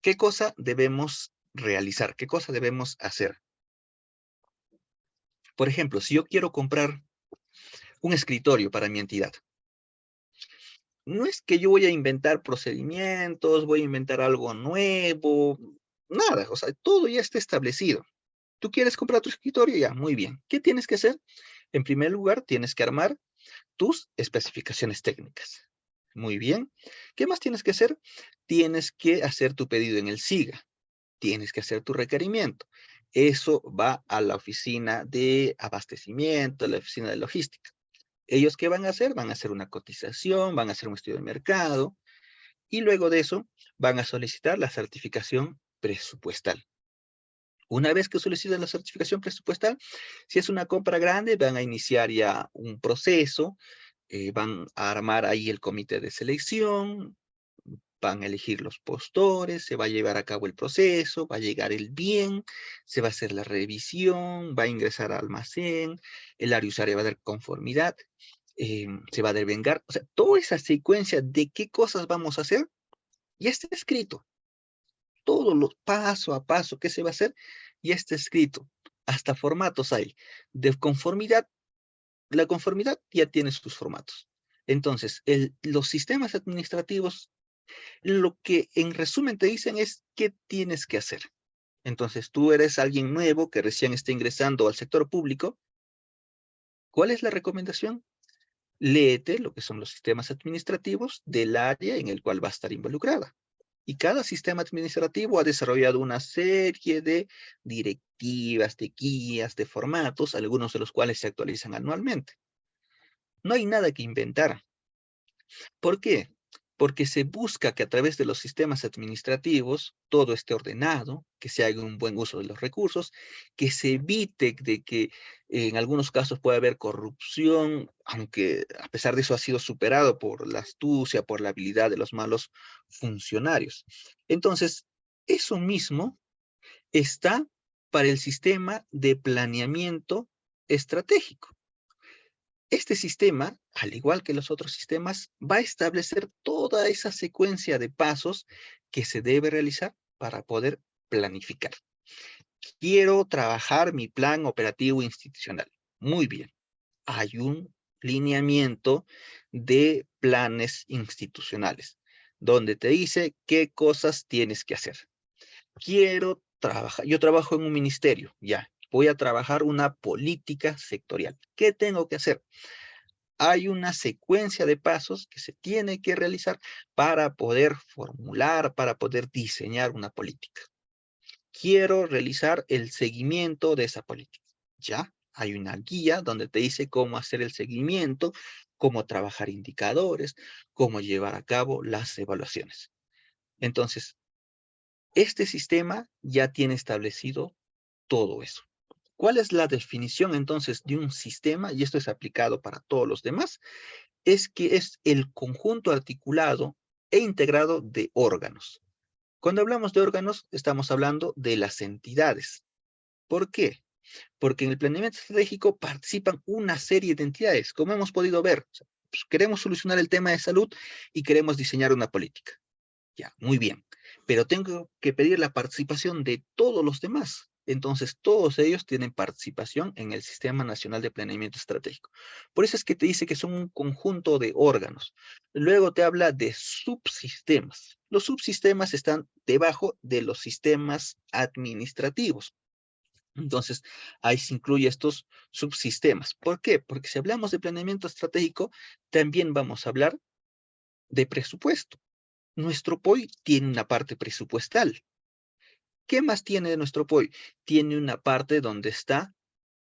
qué cosa debemos realizar, qué cosa debemos hacer. Por ejemplo, si yo quiero comprar un escritorio para mi entidad, no es que yo voy a inventar procedimientos, voy a inventar algo nuevo, nada, o sea, todo ya está establecido. ¿Tú quieres comprar tu escritorio? Ya, muy bien. ¿Qué tienes que hacer? En primer lugar, tienes que armar tus especificaciones técnicas. Muy bien. ¿Qué más tienes que hacer? Tienes que hacer tu pedido en el SIGA. Tienes que hacer tu requerimiento. Eso va a la oficina de abastecimiento, a la oficina de logística. ¿Ellos qué van a hacer? Van a hacer una cotización, van a hacer un estudio de mercado y luego de eso van a solicitar la certificación presupuestal. Una vez que solicitan la certificación presupuestal, si es una compra grande, van a iniciar ya un proceso, van a armar ahí el comité de selección, van a elegir los postores, se va a llevar a cabo el proceso, va a llegar el bien, se va a hacer la revisión, va a ingresar al almacén, el área usuaria va a dar conformidad, se va a devengar, o sea, toda esa secuencia de qué cosas vamos a hacer, ya está escrito. Todo lo paso a paso que se va a hacer, ya está escrito. Hasta formatos hay. De conformidad, la conformidad ya tiene sus formatos. Entonces, los sistemas administrativos, lo que en resumen te dicen es qué tienes que hacer. Entonces, tú eres alguien nuevo que recién está ingresando al sector público. ¿Cuál es la recomendación? Léete lo que son los sistemas administrativos del área en el cual va a estar involucrada. Y cada sistema administrativo ha desarrollado una serie de directivas, de guías, de formatos, algunos de los cuales se actualizan anualmente. No hay nada que inventar. ¿Por qué? Porque se busca que a través de los sistemas administrativos todo esté ordenado, que se haga un buen uso de los recursos, que se evite de que en algunos casos pueda haber corrupción, aunque a pesar de eso ha sido superado por la astucia, por la habilidad de los malos funcionarios. Entonces, eso mismo está para el sistema de planeamiento estratégico. Este sistema, al igual que los otros sistemas, va a establecer toda esa secuencia de pasos que se debe realizar para poder planificar. Quiero trabajar mi plan operativo institucional. Muy bien. Hay un lineamiento de planes institucionales, donde te dice qué cosas tienes que hacer. Quiero trabajar, yo trabajo en un ministerio, ya, voy a trabajar una política sectorial. ¿Qué tengo que hacer? Hay una secuencia de pasos que se tiene que realizar para poder formular, para poder diseñar una política. Quiero realizar el seguimiento de esa política. Ya, hay una guía donde te dice cómo hacer el seguimiento, cómo trabajar indicadores, cómo llevar a cabo las evaluaciones. Entonces, este sistema ya tiene establecido todo eso. ¿Cuál es la definición entonces de un sistema? Y esto es aplicado para todos los demás. Es que es el conjunto articulado e integrado de órganos. Cuando hablamos de órganos, estamos hablando de las entidades. ¿Por qué? Porque en el planeamiento estratégico participan una serie de entidades, como hemos podido ver. O sea, pues, queremos solucionar el tema de salud y queremos diseñar una política. Ya, muy bien. Pero tengo que pedir la participación de todos los demás. Entonces, todos ellos tienen participación en el Sistema Nacional de Planeamiento Estratégico. Por eso es que te dice que son un conjunto de órganos. Luego te habla de subsistemas. Los subsistemas están debajo de los sistemas administrativos. Entonces, ahí se incluye estos subsistemas. ¿Por qué? Porque si hablamos de planeamiento estratégico, también vamos a hablar de presupuesto. Nuestro POI tiene una parte presupuestal. ¿Qué más tiene nuestro POI? Tiene una parte donde está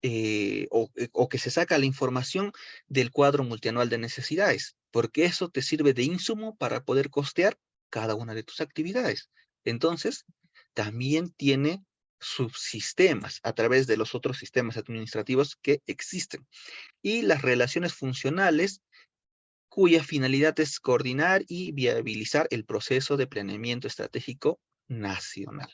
o que se saca la información del cuadro multianual de necesidades, porque eso te sirve de insumo para poder costear cada una de tus actividades. Entonces, también tiene subsistemas a través de los otros sistemas administrativos que existen. Y las relaciones funcionales cuya finalidad es coordinar y viabilizar el proceso de planeamiento estratégico nacional.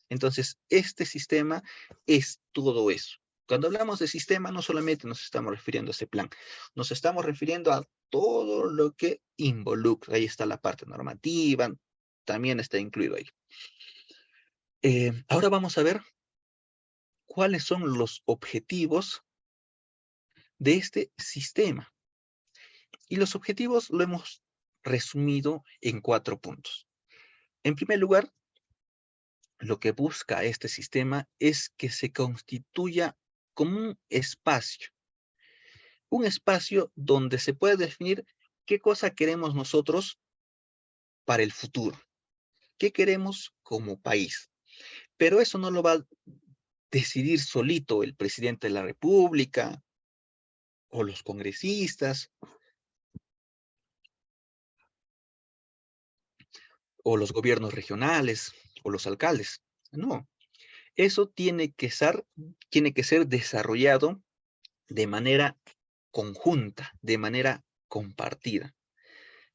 Entonces, este sistema es todo eso. Cuando hablamos de sistema, no solamente nos estamos refiriendo a ese plan, nos estamos refiriendo a todo lo que involucra. Ahí está la parte normativa, también está incluido ahí. Ahora vamos a ver cuáles son los objetivos de este sistema. Y los objetivos lo hemos resumido en 4 puntos. En primer lugar, lo que busca este sistema es que se constituya como un espacio donde se puede definir qué cosa queremos nosotros para el futuro, qué queremos como país. Pero eso no lo va a decidir solito el presidente de la República o los congresistas o los gobiernos regionales o los alcaldes. No, eso tiene que ser desarrollado de manera conjunta, de manera compartida.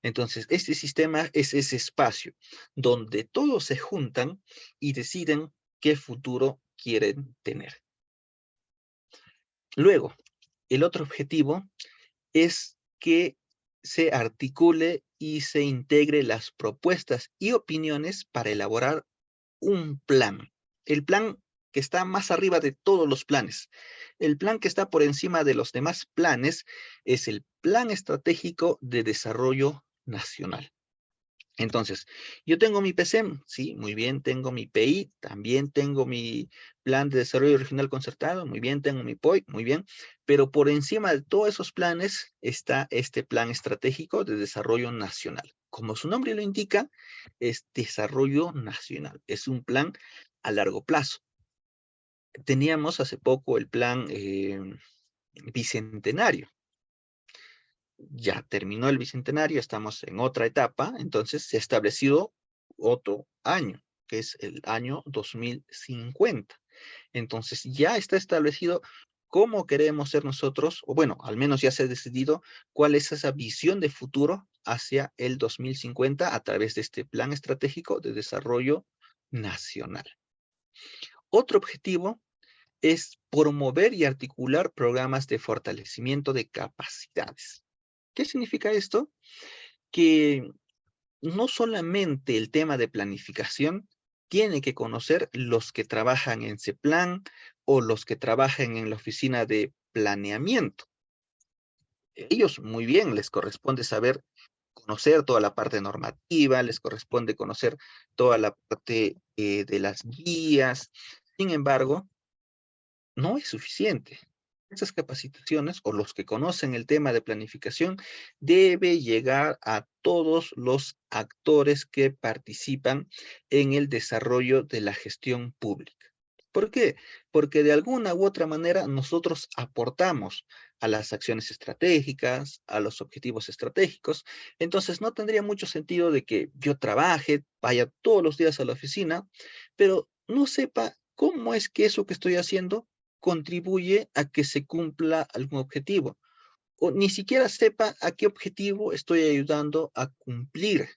Entonces, este sistema es ese espacio donde todos se juntan y deciden qué futuro quieren tener. Luego, el otro objetivo es que se articule y se integre las propuestas y opiniones para elaborar un plan. El plan que está más arriba de todos los planes. El plan que está por encima de los demás planes es el Plan Estratégico de Desarrollo Nacional. Entonces, yo tengo mi PCM, sí, muy bien, tengo mi PI, también tengo mi Plan de Desarrollo Regional Concertado, muy bien, tengo mi POI, muy bien, pero por encima de todos esos planes está este Plan Estratégico de Desarrollo Nacional. Como su nombre lo indica, es desarrollo nacional, es un plan a largo plazo. Teníamos hace poco el plan bicentenario. Ya terminó el bicentenario, estamos en otra etapa, entonces se ha establecido otro año, que es el año 2050. Entonces ya está establecido cómo queremos ser nosotros, o bueno, al menos ya se ha decidido cuál es esa visión de futuro hacia el 2050 a través de este plan estratégico de desarrollo nacional. Otro objetivo es promover y articular programas de fortalecimiento de capacidades. ¿Qué significa esto? Que no solamente el tema de planificación tiene que conocer los que trabajan en CEPLAN o los que trabajan en la oficina de planeamiento. Ellos muy bien, les corresponde saber conocer toda la parte normativa, les corresponde conocer toda la parte de las guías. Sin embargo, no es suficiente. Estas capacitaciones, o los que conocen el tema de planificación, debe llegar a todos los actores que participan en el desarrollo de la gestión pública. ¿Por qué? Porque de alguna u otra manera nosotros aportamos a las acciones estratégicas, a los objetivos estratégicos. Entonces no tendría mucho sentido de que yo trabaje, vaya todos los días a la oficina, pero no sepa cómo es que eso que estoy haciendo contribuye a que se cumpla algún objetivo, o ni siquiera sepa a qué objetivo estoy ayudando a cumplir.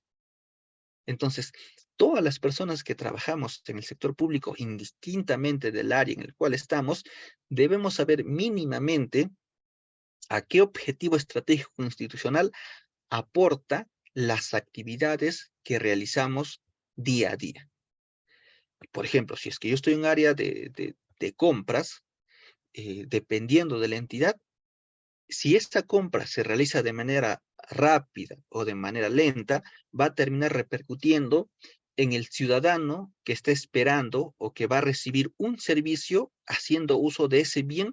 Entonces, todas las personas que trabajamos en el sector público, indistintamente del área en el cual estamos, debemos saber mínimamente a qué objetivo estratégico institucional aporta las actividades que realizamos día a día. Por ejemplo, si es que yo estoy en un área de compras, dependiendo de la entidad, si esta compra se realiza de manera rápida o de manera lenta, va a terminar repercutiendo en el ciudadano que está esperando o que va a recibir un servicio haciendo uso de ese bien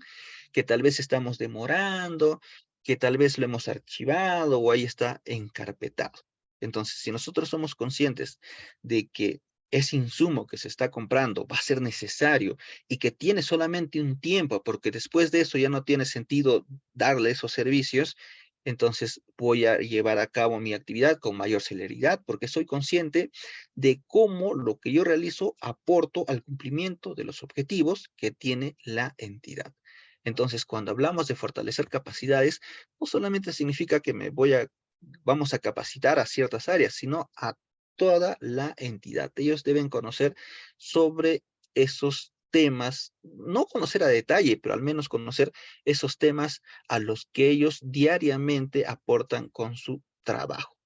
que tal vez estamos demorando, que tal vez lo hemos archivado o ahí está encarpetado. Entonces, si nosotros somos conscientes de que ese insumo que se está comprando va a ser necesario y que tiene solamente un tiempo, porque después de eso ya no tiene sentido darle esos servicios, entonces voy a llevar a cabo mi actividad con mayor celeridad, porque soy consciente de cómo lo que yo realizo aporto al cumplimiento de los objetivos que tiene la entidad. Entonces, cuando hablamos de fortalecer capacidades, no solamente significa que vamos a capacitar a ciertas áreas, sino a toda la entidad. Ellos deben conocer sobre esos temas, no conocer a detalle, pero al menos conocer esos temas a los que ellos diariamente aportan con su trabajo.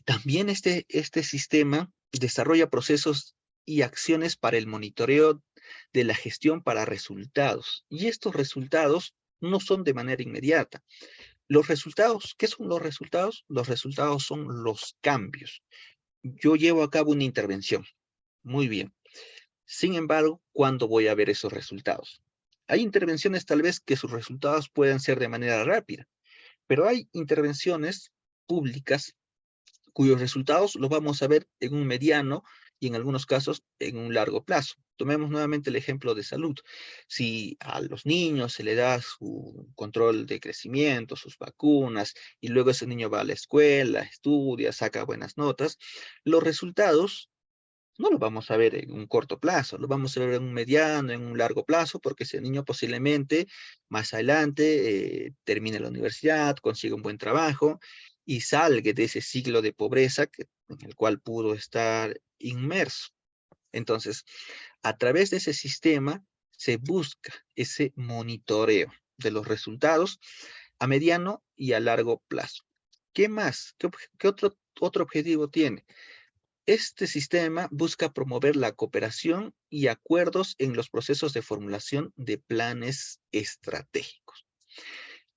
También este sistema desarrolla procesos y acciones para el monitoreo de la gestión para resultados. Y estos resultados no son de manera inmediata. Los resultados, ¿qué son los resultados? Los resultados son los cambios. Yo llevo a cabo una intervención. Muy bien. Sin embargo, ¿cuándo voy a ver esos resultados? Hay intervenciones tal vez que sus resultados puedan ser de manera rápida, pero hay intervenciones públicas cuyos resultados los vamos a ver en un mediano y en algunos casos en un largo plazo. Tomemos nuevamente el ejemplo de salud. Si a los niños se le da su control de crecimiento, sus vacunas, y luego ese niño va a la escuela, estudia, saca buenas notas, los resultados no lo vamos a ver en un corto plazo, lo vamos a ver en un mediano, en un largo plazo, porque ese niño posiblemente más adelante termine la universidad, consiga un buen trabajo y salga de ese ciclo de pobreza en el cual pudo estar inmerso. Entonces, a través de ese sistema se busca ese monitoreo de los resultados a mediano y a largo plazo. ¿Qué más? ¿Qué otro objetivo tiene? Este sistema busca promover la cooperación y acuerdos en los procesos de formulación de planes estratégicos.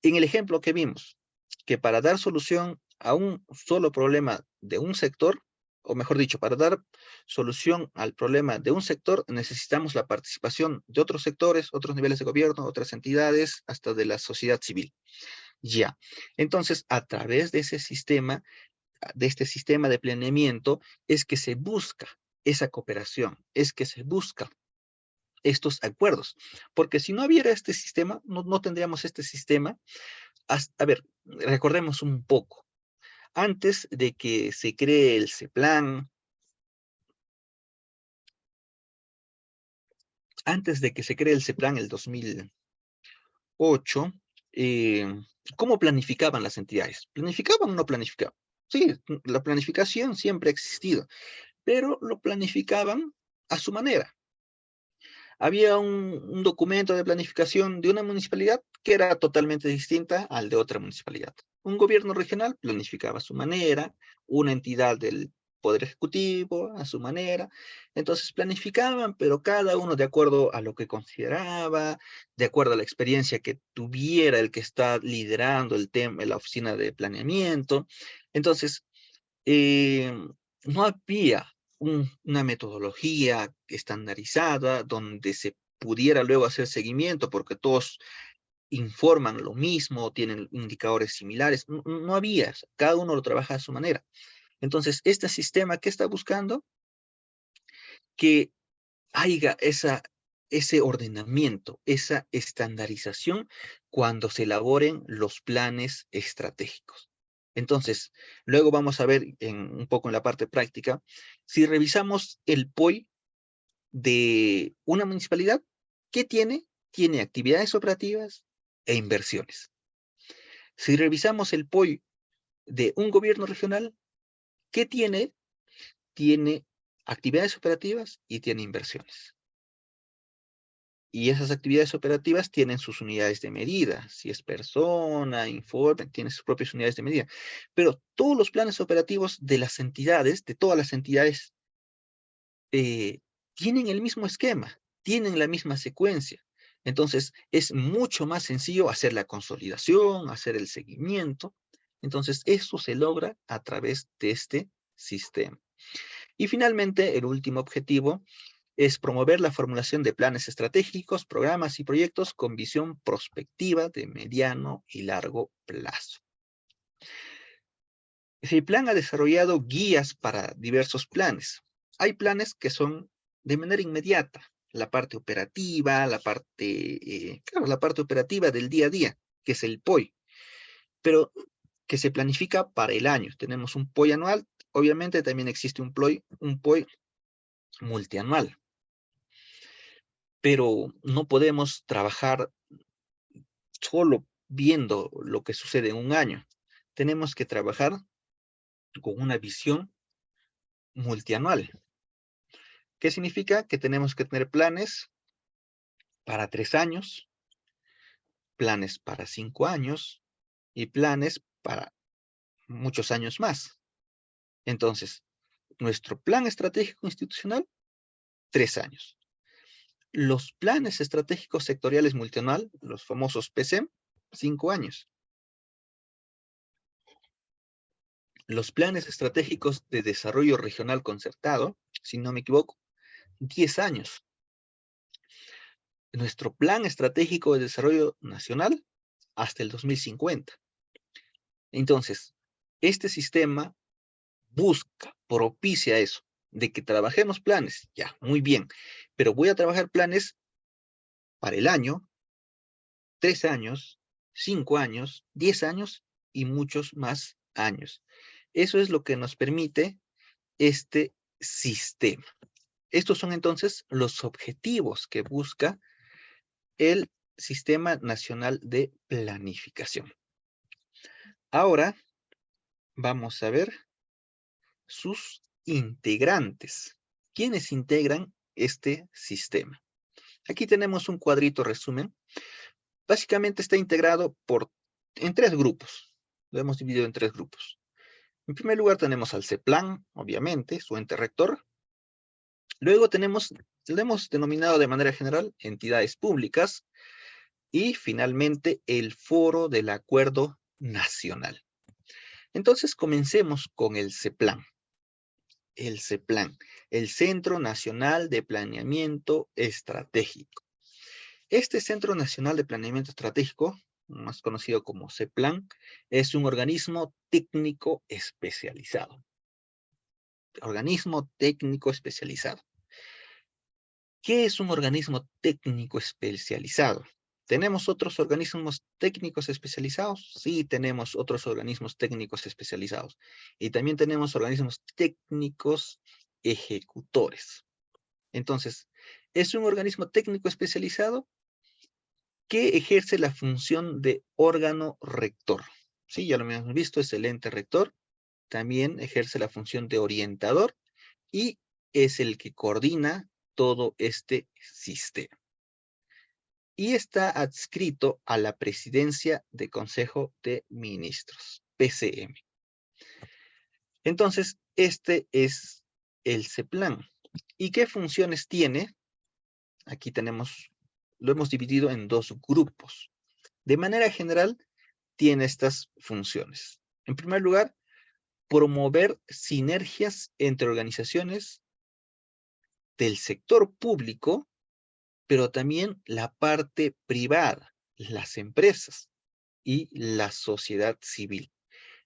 En el ejemplo que vimos, que para dar solución a un solo problema de un sector, o mejor dicho, para dar solución al problema de un sector, necesitamos la participación de otros sectores, otros niveles de gobierno, otras entidades, hasta de la sociedad civil. Ya. Entonces, a través de ese sistema, de este sistema de planeamiento, es que se busca esa cooperación, es que se busca estos acuerdos. Porque si no hubiera este sistema, no tendríamos este sistema. A ver, recordemos un poco. Antes de que se cree el CEPLAN, antes de que se cree el CEPLAN el 2008, ¿cómo planificaban las entidades? ¿Planificaban o no planificaban? Sí, la planificación siempre ha existido, pero lo planificaban a su manera. había un documento de planificación de una municipalidad que era totalmente distinta al de otra municipalidad. Un gobierno regional planificaba a su manera, una entidad del Poder Ejecutivo a su manera. Entonces planificaban, pero cada uno de acuerdo a lo que consideraba, de acuerdo a la experiencia que tuviera el que está liderando el tema, la oficina de planeamiento. Entonces, eh, no había una metodología estandarizada donde se pudiera luego hacer seguimiento, porque todos informan lo mismo, tienen indicadores similares. No, no había, cada uno lo trabaja a su manera. Entonces, este sistema, ¿qué está buscando? Que haya ese ordenamiento, esa estandarización cuando se elaboren los planes estratégicos. Entonces, luego vamos a ver un poco en la parte práctica, si revisamos el POI de una municipalidad, ¿qué tiene? Tiene actividades operativas e inversiones. Si revisamos el POI de un gobierno regional, ¿qué tiene? Tiene actividades operativas y tiene inversiones. Y esas actividades operativas tienen sus unidades de medida. Si es persona, informe, tiene sus propias unidades de medida. Pero todos los planes operativos de las entidades, de todas las entidades, tienen el mismo esquema, tienen la misma secuencia. Entonces, es mucho más sencillo hacer la consolidación, hacer el seguimiento. Entonces, eso se logra a través de este sistema. Y finalmente, el último objetivo es promover la formulación de planes estratégicos, programas y proyectos con visión prospectiva de mediano y largo plazo. El plan ha desarrollado guías para diversos planes. Hay planes que son de manera inmediata, la parte operativa, claro, la parte operativa del día a día, que es el POI, pero que se planifica para el año. Tenemos un POI anual, obviamente también existe un POI multianual, pero no podemos trabajar solo viendo lo que sucede en un año. Tenemos que trabajar con una visión multianual. ¿Qué significa? Que tenemos que tener planes para 3 años, planes para 5 años y planes para muchos años más. Entonces, nuestro plan estratégico institucional, 3 años. Los planes estratégicos sectoriales multianual, los famosos PCM, 5 años. Los planes estratégicos de desarrollo regional concertado, si no me equivoco, 10 años. Nuestro plan estratégico de desarrollo nacional hasta el 2050. Entonces, este sistema propicia eso, de que trabajemos planes, ya, muy bien, pero voy a trabajar planes para el año, 3 años, 5 años, 10 años y muchos más años. Eso es lo que nos permite este sistema. Estos son entonces los objetivos que busca el Sistema Nacional de Planificación. Ahora vamos a ver sus integrantes. ¿Quiénes integran este sistema? Aquí tenemos un cuadrito resumen. Básicamente está integrado en 3 grupos. Lo hemos dividido en 3 grupos. En primer lugar tenemos al CEPLAN, obviamente, su ente rector. Luego lo hemos denominado de manera general entidades públicas. Y finalmente el Foro del Acuerdo Nacional. Entonces comencemos con el CEPLAN. El CEPLAN, el Centro Nacional de Planeamiento Estratégico. Este Centro Nacional de Planeamiento Estratégico, más conocido como CEPLAN, es un organismo técnico especializado. Organismo técnico especializado. ¿Qué es un organismo técnico especializado? ¿Tenemos otros organismos técnicos especializados? Sí, tenemos otros organismos técnicos especializados. Y también tenemos organismos técnicos ejecutores. Entonces, es un organismo técnico especializado que ejerce la función de órgano rector. Sí, ya lo hemos visto, es el ente rector. También ejerce la función de orientador y es el que coordina todo este sistema. Y está adscrito a la Presidencia de Consejo de Ministros, PCM. Entonces, este es el CEPLAN. ¿Y qué funciones tiene? Aquí lo hemos dividido en dos grupos. De manera general, tiene estas funciones. En primer lugar, promover sinergias entre organizaciones del sector público, pero también la parte privada, las empresas y la sociedad civil.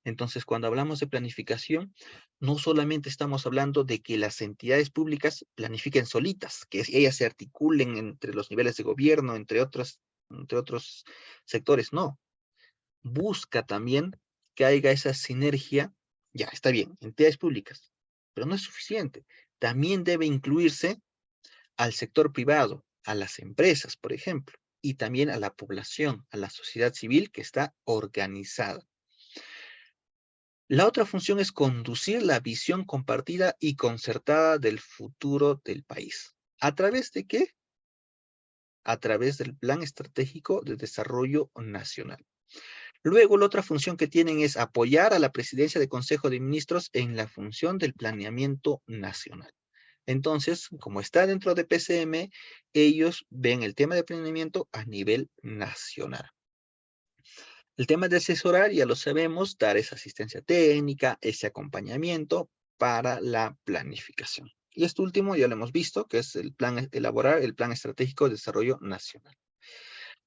Entonces, cuando hablamos de planificación, no solamente estamos hablando de que las entidades públicas planifiquen solitas, que ellas se articulen entre los niveles de gobierno, entre otros sectores, no. Busca también que haya esa sinergia. Ya, está bien, entidades públicas, pero no es suficiente. También debe incluirse al sector privado, a las empresas, por ejemplo, y también a la población, a la sociedad civil que está organizada. La otra función es conducir la visión compartida y concertada del futuro del país. ¿A través de qué? A través del Plan Estratégico de Desarrollo Nacional. Luego, la otra función que tienen es apoyar a la Presidencia de Consejo de Ministros en la función del planeamiento nacional. Entonces, como está dentro de PCM, ellos ven el tema de planeamiento a nivel nacional. El tema de asesorar, ya lo sabemos, dar esa asistencia técnica, ese acompañamiento para la planificación. Y esto último ya lo hemos visto, que es elaborar el Plan Estratégico de Desarrollo Nacional.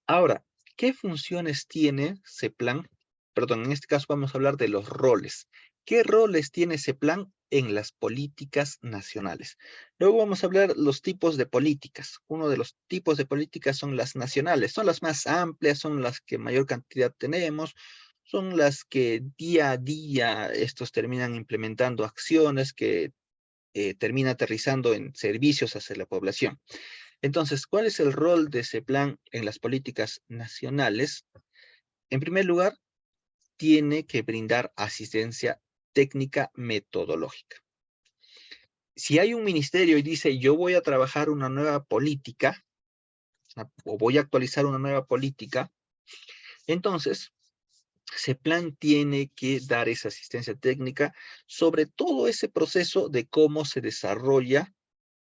Ahora, ¿qué funciones tiene CEPLAN? Perdón, en este caso vamos a hablar de los roles. ¿Qué roles tiene CEPLAN en las políticas nacionales? Luego vamos a hablar los tipos de políticas. Uno de los tipos de políticas son las nacionales. Son las más amplias, son las que mayor cantidad tenemos, son las que día a día estos terminan implementando acciones que termina aterrizando en servicios hacia la población. Entonces, ¿cuál es el rol de CEPLAN en las políticas nacionales? En primer lugar, tiene que brindar asistencia técnica metodológica. Si hay un ministerio y dice, yo voy a trabajar una nueva política, o voy a actualizar una nueva política, entonces, CEPLAN tiene que dar esa asistencia técnica sobre todo ese proceso de cómo se desarrolla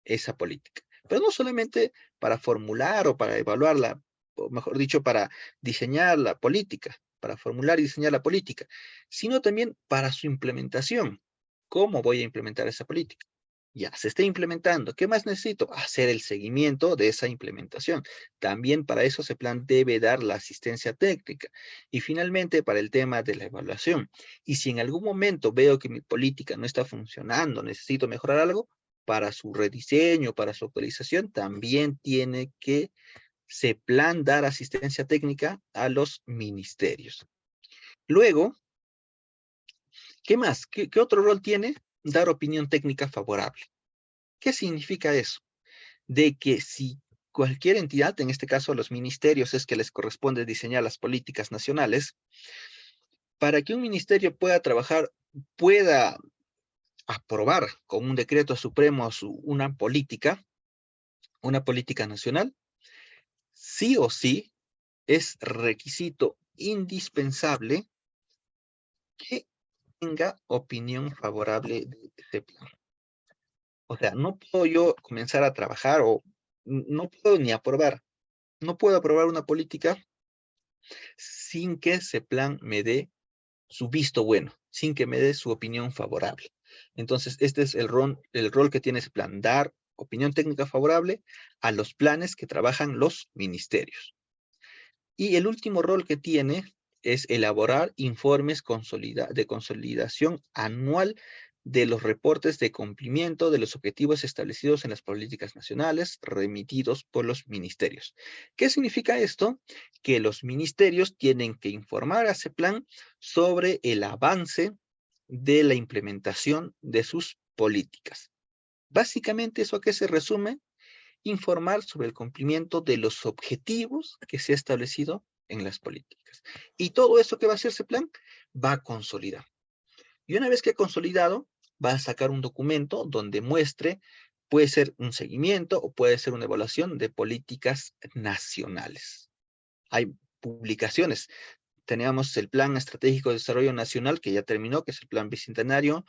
esa política. Pero no solamente para formular o para evaluarla, o mejor dicho, para diseñar la política, para formular y diseñar la política, sino también para su implementación. ¿Cómo voy a implementar esa política? Ya se está implementando. ¿Qué más necesito? Hacer el seguimiento de esa implementación. También para eso CEPLAN debe dar la asistencia técnica. Y finalmente, para el tema de la evaluación. Y si en algún momento veo que mi política no está funcionando, necesito mejorar algo, para su rediseño, para su actualización, también tiene que CEPLAN dar asistencia técnica a los ministerios. Luego, ¿qué más? ¿Qué otro rol tiene? Dar opinión técnica favorable. ¿Qué significa eso? De que si cualquier entidad, en este caso los ministerios, es que les corresponde diseñar las políticas nacionales, para que un ministerio pueda trabajar, pueda aprobar con un decreto supremo una política nacional, sí o sí es requisito indispensable que tenga opinión favorable de este plan. O sea, no puedo yo comenzar a trabajar o no puedo ni aprobar. No puedo aprobar una política sin que ese plan me dé su visto bueno, sin que me dé su opinión favorable. Entonces, este es el rol que tiene ese plan, dar opinión técnica favorable a los planes que trabajan los ministerios. Y el último rol que tiene es elaborar informes de consolidación anual de los reportes de cumplimiento de los objetivos establecidos en las políticas nacionales remitidos por los ministerios. ¿Qué significa esto? Que los ministerios tienen que informar a CEPLAN sobre el avance de la implementación de sus políticas. Básicamente, ¿eso a qué se resume? Informar sobre el cumplimiento de los objetivos que se ha establecido en las políticas. Y todo eso que va a hacer ese plan va a consolidar. Y una vez que ha consolidado, va a sacar un documento donde muestre Puede ser un seguimiento o puede ser una evaluación de políticas nacionales. Hay publicaciones. Teníamos el Plan Estratégico de Desarrollo Nacional, que ya terminó, que es el Plan Bicentenario.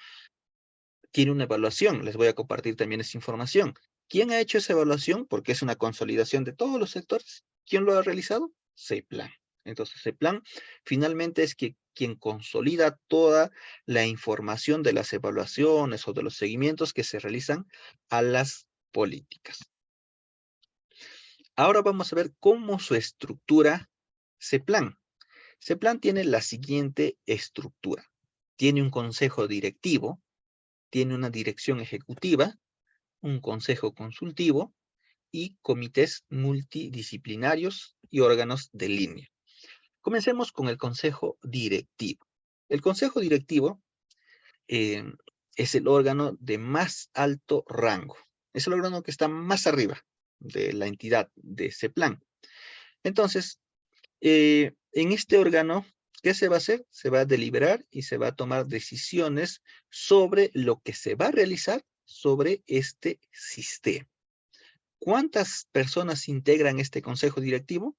Tiene una evaluación. Les voy a compartir también esa información. ¿Quién ha hecho esa evaluación? Porque es una consolidación de todos los sectores. ¿Quién lo ha realizado? CEPLAN. Entonces, CEPLAN finalmente es quien consolida toda la información de las evaluaciones o de los seguimientos que se realizan a las políticas. Ahora vamos a ver cómo se estructura CEPLAN. CEPLAN tiene la siguiente estructura. Tiene un consejo directivo, tiene una dirección ejecutiva, un consejo consultivo y comités multidisciplinarios y órganos de línea. Comencemos con el consejo directivo. El consejo directivo es el órgano de más alto rango. Es el órgano que está más arriba de la entidad de CEPLAN. Entonces, en este órgano, ¿qué se va a hacer? Se va a deliberar y se va a tomar decisiones sobre lo que se va a realizar sobre este sistema. ¿Cuántas personas integran este consejo directivo?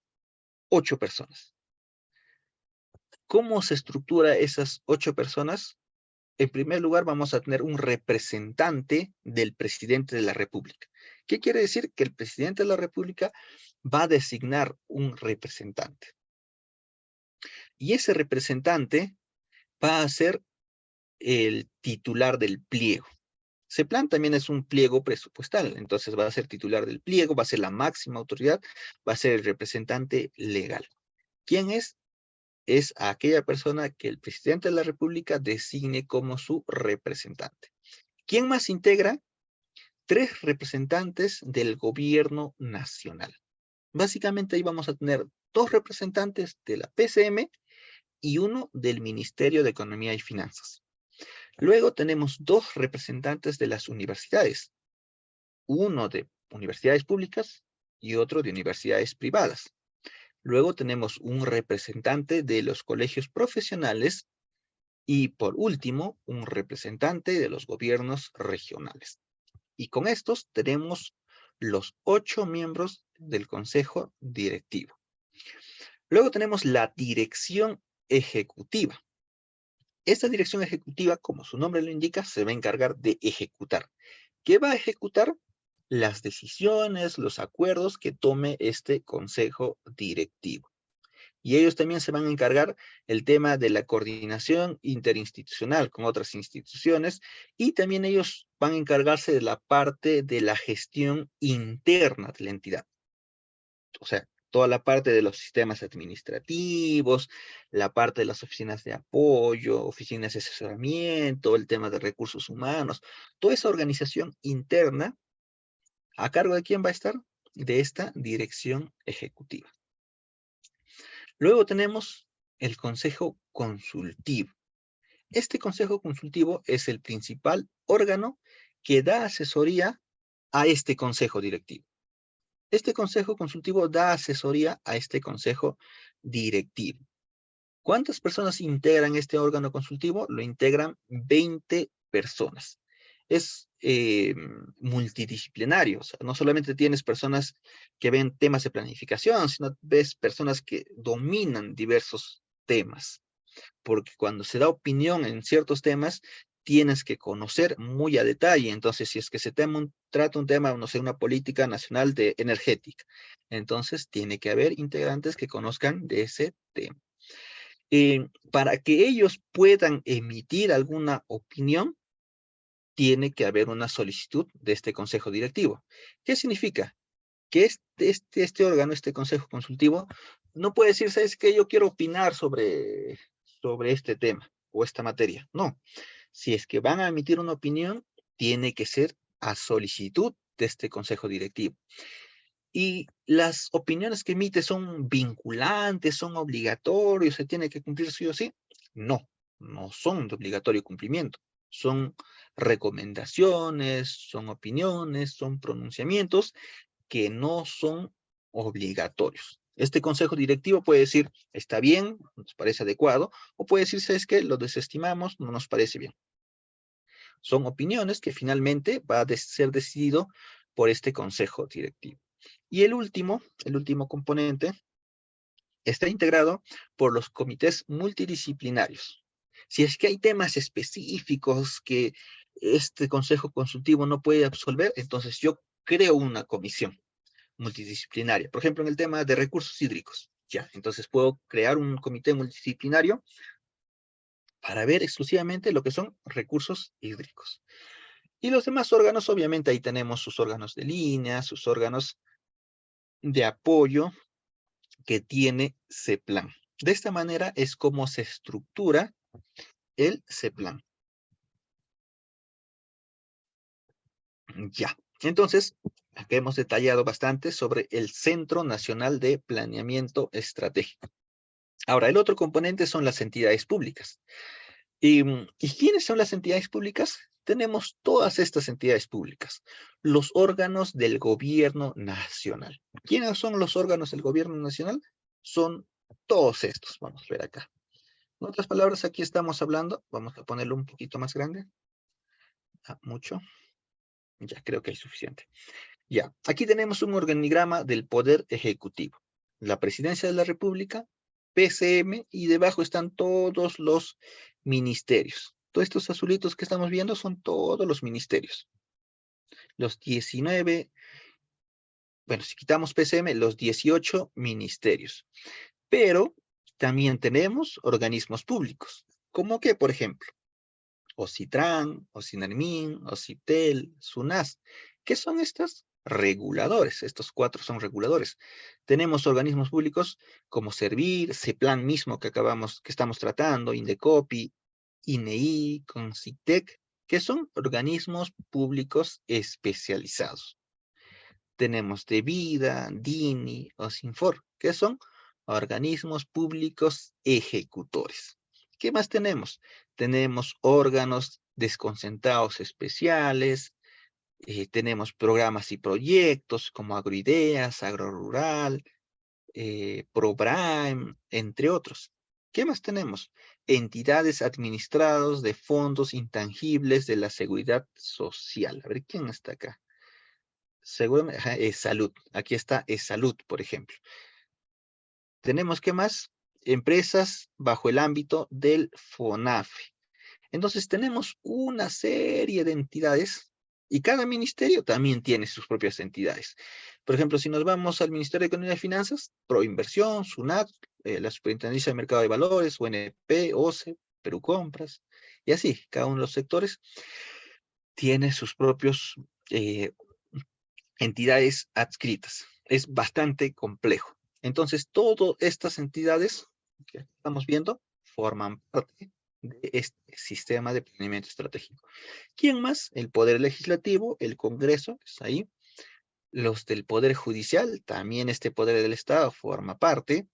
8 personas. ¿Cómo se estructura esas 8 personas? En primer lugar, vamos a tener un representante del presidente de la República. ¿Qué quiere decir? Que el presidente de la República va a designar un representante. Y ese representante va a ser el titular del pliego. CEPLAN también es un pliego presupuestal, entonces va a ser titular del pliego, va a ser la máxima autoridad, va a ser el representante legal. ¿Quién es? Es aquella persona que el presidente de la República designe como su representante. ¿Quién más integra? 3 representantes del gobierno nacional. Básicamente ahí vamos a tener 2 representantes de la PCM y 1 del Ministerio de Economía y Finanzas. Luego tenemos 2 representantes de las universidades, uno de universidades públicas y otro de universidades privadas. Luego tenemos un representante de los colegios profesionales y por último, un representante de los gobiernos regionales. Y con estos tenemos los 8 miembros del consejo directivo. Luego tenemos la dirección ejecutiva. Esta dirección ejecutiva, como su nombre lo indica, se va a encargar de ejecutar. ¿Qué va a ejecutar? Las decisiones, los acuerdos que tome este consejo directivo. Y ellos también se van a encargar el tema de la coordinación interinstitucional con otras instituciones y también ellos van a encargarse de la parte de la gestión interna de la entidad. O sea, toda la parte de los sistemas administrativos, la parte de las oficinas de apoyo, oficinas de asesoramiento, el tema de recursos humanos, toda esa organización interna, ¿a cargo de quién va a estar? De esta dirección ejecutiva. Luego tenemos el consejo consultivo. Este consejo consultivo es el principal órgano que da asesoría a este consejo directivo. Este consejo consultivo da asesoría a este consejo directivo. ¿Cuántas personas integran este órgano consultivo? Lo integran 20 personas. Es multidisciplinario, o sea, no solamente tienes personas que ven temas de planificación, sino ves personas que dominan diversos temas, porque cuando se da opinión en ciertos temas, tienes que conocer muy a detalle. Entonces, si es que se trata un tema, no sé, una política nacional de energética, entonces tiene que haber integrantes que conozcan de ese tema. Para que ellos puedan emitir alguna opinión, tiene que haber una solicitud de este consejo directivo. ¿Qué significa? Que este órgano, este consejo consultivo, no puede decir, ¿sabes qué? Yo quiero opinar sobre este tema o esta materia. No. Si es que van a emitir una opinión, tiene que ser a solicitud de este consejo directivo. Y las opiniones que emite son vinculantes, son obligatorios, se tiene que cumplir sí o sí. No, no son de obligatorio cumplimiento. Son recomendaciones, son opiniones, son pronunciamientos que no son obligatorios. Este consejo directivo puede decir, está bien, nos parece adecuado, o puede decir, ¿sabes qué? Lo desestimamos, no nos parece bien. Son opiniones que finalmente va a ser decidido por este consejo directivo. Y el último componente está integrado por los comités multidisciplinarios. Si es que hay temas específicos que este consejo consultivo no puede absolver, entonces yo creo una comisión multidisciplinaria. Por ejemplo, en el tema de recursos hídricos. Ya, entonces puedo crear un comité multidisciplinario para ver exclusivamente lo que son recursos hídricos. Y los demás órganos, obviamente, ahí tenemos sus órganos de línea, sus órganos de apoyo que tiene CEPLAN. De esta manera es como se estructura el CEPLAN. Ya, entonces, acá hemos detallado bastante sobre el Centro Nacional de Planeamiento Estratégico. Ahora, el otro componente son las entidades públicas. ¿Y quiénes son las entidades públicas? Tenemos todas estas entidades públicas, los órganos del gobierno nacional. ¿Quiénes son los órganos del gobierno nacional? Son todos estos, vamos a ver acá. En otras palabras, aquí estamos hablando, vamos a ponerlo un poquito más grande. Mucho. Ya, creo que hay suficiente. Ya, aquí tenemos un organigrama del Poder Ejecutivo. La Presidencia de la República, PCM, y debajo están todos los ministerios. Todos estos azulitos que estamos viendo son todos los ministerios. Los 19, bueno, si quitamos PCM, los 18 ministerios. Pero también tenemos organismos públicos, como que, por ejemplo, OCITRAN, OCINARMIN, OCIPTEL, SUNAS. ¿Qué son estos? Reguladores. Estos 4 son reguladores. Tenemos organismos públicos como Servir, CEPLAN mismo que estamos tratando, INDECOPI, INEI, CONCITEC, que son organismos públicos especializados. Tenemos DEVIDA, DINI, OSINFOR, que son organismos públicos ejecutores. ¿Qué más tenemos? Tenemos órganos desconcentrados especiales, tenemos programas y proyectos como Agroideas, Agrorural, ProBrime, entre otros. ¿Qué más tenemos? Entidades administradas de fondos intangibles de la seguridad social. A ver, ¿quién está acá? Seguramente, salud. Aquí está salud, por ejemplo. Tenemos, ¿qué más? Empresas bajo el ámbito del FONAFE. Entonces tenemos una serie de entidades y cada ministerio también tiene sus propias entidades. Por ejemplo, si nos vamos al Ministerio de Economía y Finanzas, Proinversión, SUNAT, la Superintendencia de Mercado de Valores, UNP, OCE, Perú Compras, y así, cada uno de los sectores tiene sus propios entidades adscritas. Es bastante complejo. Entonces, todas estas entidades que estamos viendo forman parte de este sistema de planeamiento estratégico. ¿Quién más? El Poder Legislativo, el Congreso, que está ahí. Los del Poder Judicial, también este Poder del Estado forma parte.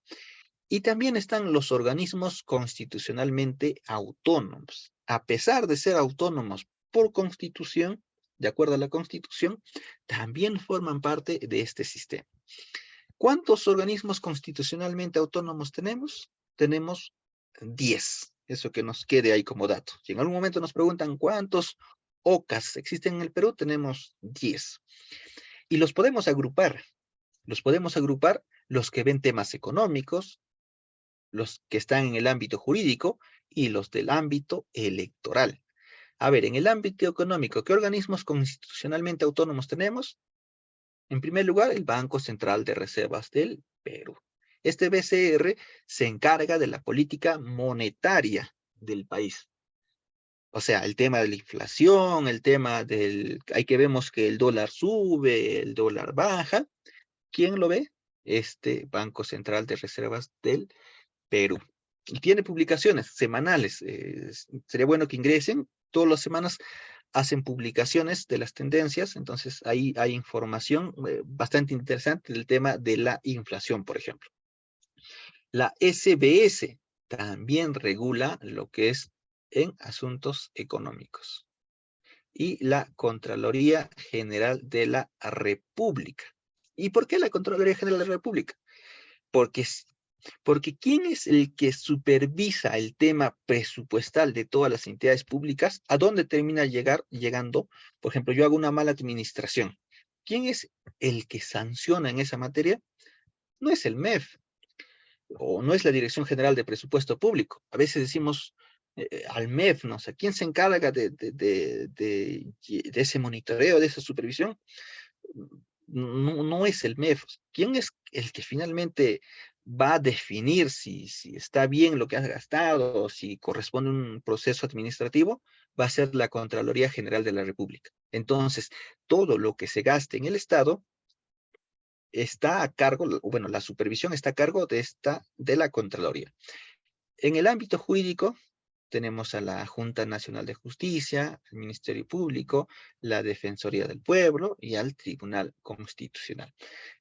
Y también están los organismos constitucionalmente autónomos. A pesar de ser autónomos por Constitución, de acuerdo a la Constitución, también forman parte de este sistema. ¿Cuántos organismos constitucionalmente autónomos tenemos? Tenemos 10. Eso que nos quede ahí como dato. Si en algún momento nos preguntan cuántos OCAS existen en el Perú, tenemos 10. Y los podemos agrupar. Los que ven temas económicos, los que están en el ámbito jurídico y los del ámbito electoral. A ver, en el ámbito económico, ¿qué organismos constitucionalmente autónomos tenemos? En primer lugar, el Banco Central de Reservas del Perú. Este BCR se encarga de la política monetaria del país. O sea, el tema de la inflación, el tema del... Hay que vemos que el dólar sube, el dólar baja. ¿Quién lo ve? Este Banco Central de Reservas del Perú. Y tiene publicaciones semanales. Sería bueno que ingresen. Todas las semanas hacen publicaciones de las tendencias. Entonces ahí hay información bastante interesante del tema de la inflación, por ejemplo. La SBS también regula lo que es en asuntos económicos. Y la Contraloría General de la República. ¿Y por qué la Contraloría General de la República? Porque Porque ¿quién es el que supervisa el tema presupuestal de todas las entidades públicas? ¿A dónde termina llegando? Por ejemplo, yo hago una mala administración. ¿Quién es el que sanciona en esa materia? No es el MEF, o no es la Dirección General de Presupuesto Público. A veces decimos al MEF, no sé, ¿quién se encarga de ese monitoreo, de esa supervisión? No es el MEF. ¿Quién es el que finalmente va a definir si está bien lo que has gastado o si corresponde a un proceso administrativo? Va a ser la Contraloría General de la República. Entonces, todo lo que se gaste en el Estado está a cargo, bueno, la supervisión está a cargo de la Contraloría. En el ámbito jurídico, tenemos a la Junta Nacional de Justicia, al Ministerio Público, la Defensoría del Pueblo y al Tribunal Constitucional.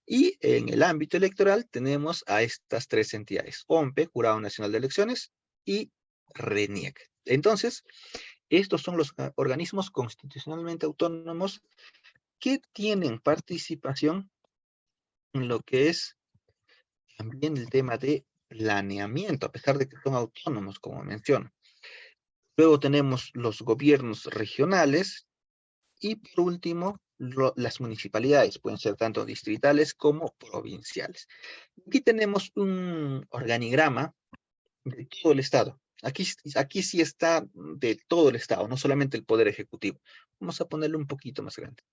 Y en el ámbito electoral tenemos a estas tres entidades, OMPE, Jurado Nacional de Elecciones, y RENIEC. Entonces, estos son los organismos constitucionalmente autónomos que tienen participación en lo que es también el tema de planeamiento, a pesar de que son autónomos, como menciono. Luego tenemos los gobiernos regionales y por último las municipalidades, pueden ser tanto distritales como provinciales. Aquí tenemos un organigrama de todo el Estado. Aquí sí está de todo el Estado, no solamente el Poder Ejecutivo. Vamos a ponerlo un poquito más grande.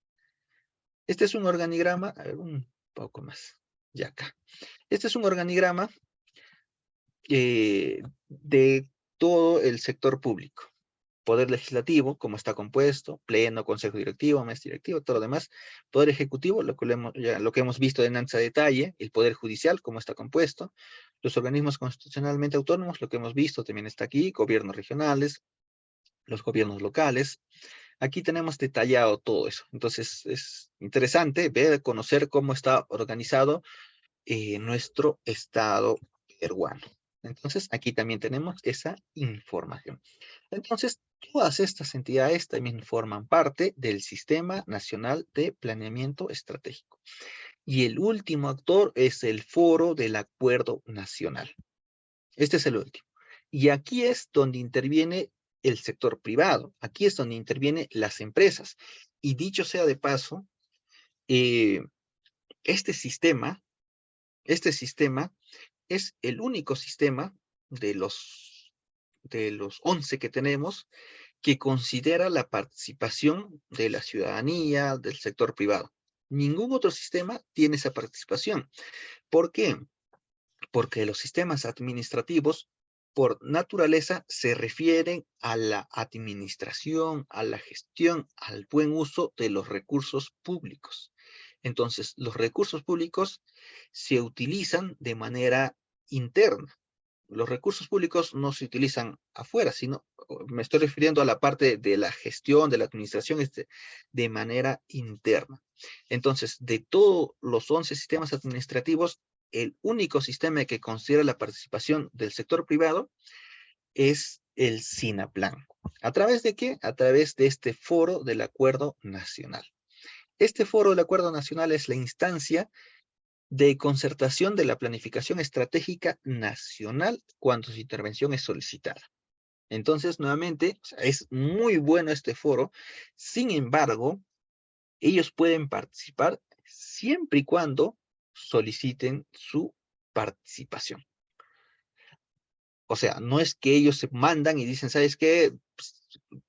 Este es un organigrama, a ver, un poco más, ya acá. Este es un organigrama de todo el sector público. Poder legislativo, cómo está compuesto, pleno, consejo directivo, mesa directiva, todo lo demás. Poder ejecutivo, lo que hemos visto en ancha detalle. El poder judicial, cómo está compuesto. Los organismos constitucionalmente autónomos, lo que hemos visto también está aquí. Gobiernos regionales, los gobiernos locales. Aquí tenemos detallado todo eso. Entonces es interesante ver, conocer cómo está organizado nuestro Estado peruano. Entonces, aquí también tenemos esa información. Entonces, todas estas entidades también forman parte del Sistema Nacional de Planeamiento Estratégico. Y el último actor es el Foro del Acuerdo Nacional. Este es el último. Y aquí es donde interviene el sector privado. Aquí es donde intervienen las empresas. Y dicho sea de paso, este sistema es el único sistema de los 11 que tenemos que considera la participación de la ciudadanía, del sector privado. Ningún otro sistema tiene esa participación. ¿Por qué? Porque los sistemas administrativos, por naturaleza, se refieren a la administración, a la gestión, al buen uso de los recursos públicos. Entonces, los recursos públicos se utilizan de manera interna. Los recursos públicos no se utilizan afuera, sino, me estoy refiriendo a la parte de la gestión, de la administración, de manera interna. Entonces, de todos los 11 sistemas administrativos, el único sistema que considera la participación del sector privado es el SINAPLAN. ¿A través de qué? A través de este Foro del Acuerdo Nacional. Este Foro del Acuerdo Nacional es la instancia de concertación de la planificación estratégica nacional cuando su intervención es solicitada. Entonces, nuevamente, o sea, es muy bueno este foro. Sin embargo, ellos pueden participar siempre y cuando soliciten su participación. O sea, no es que ellos se mandan y dicen, ¿sabes qué? Pues,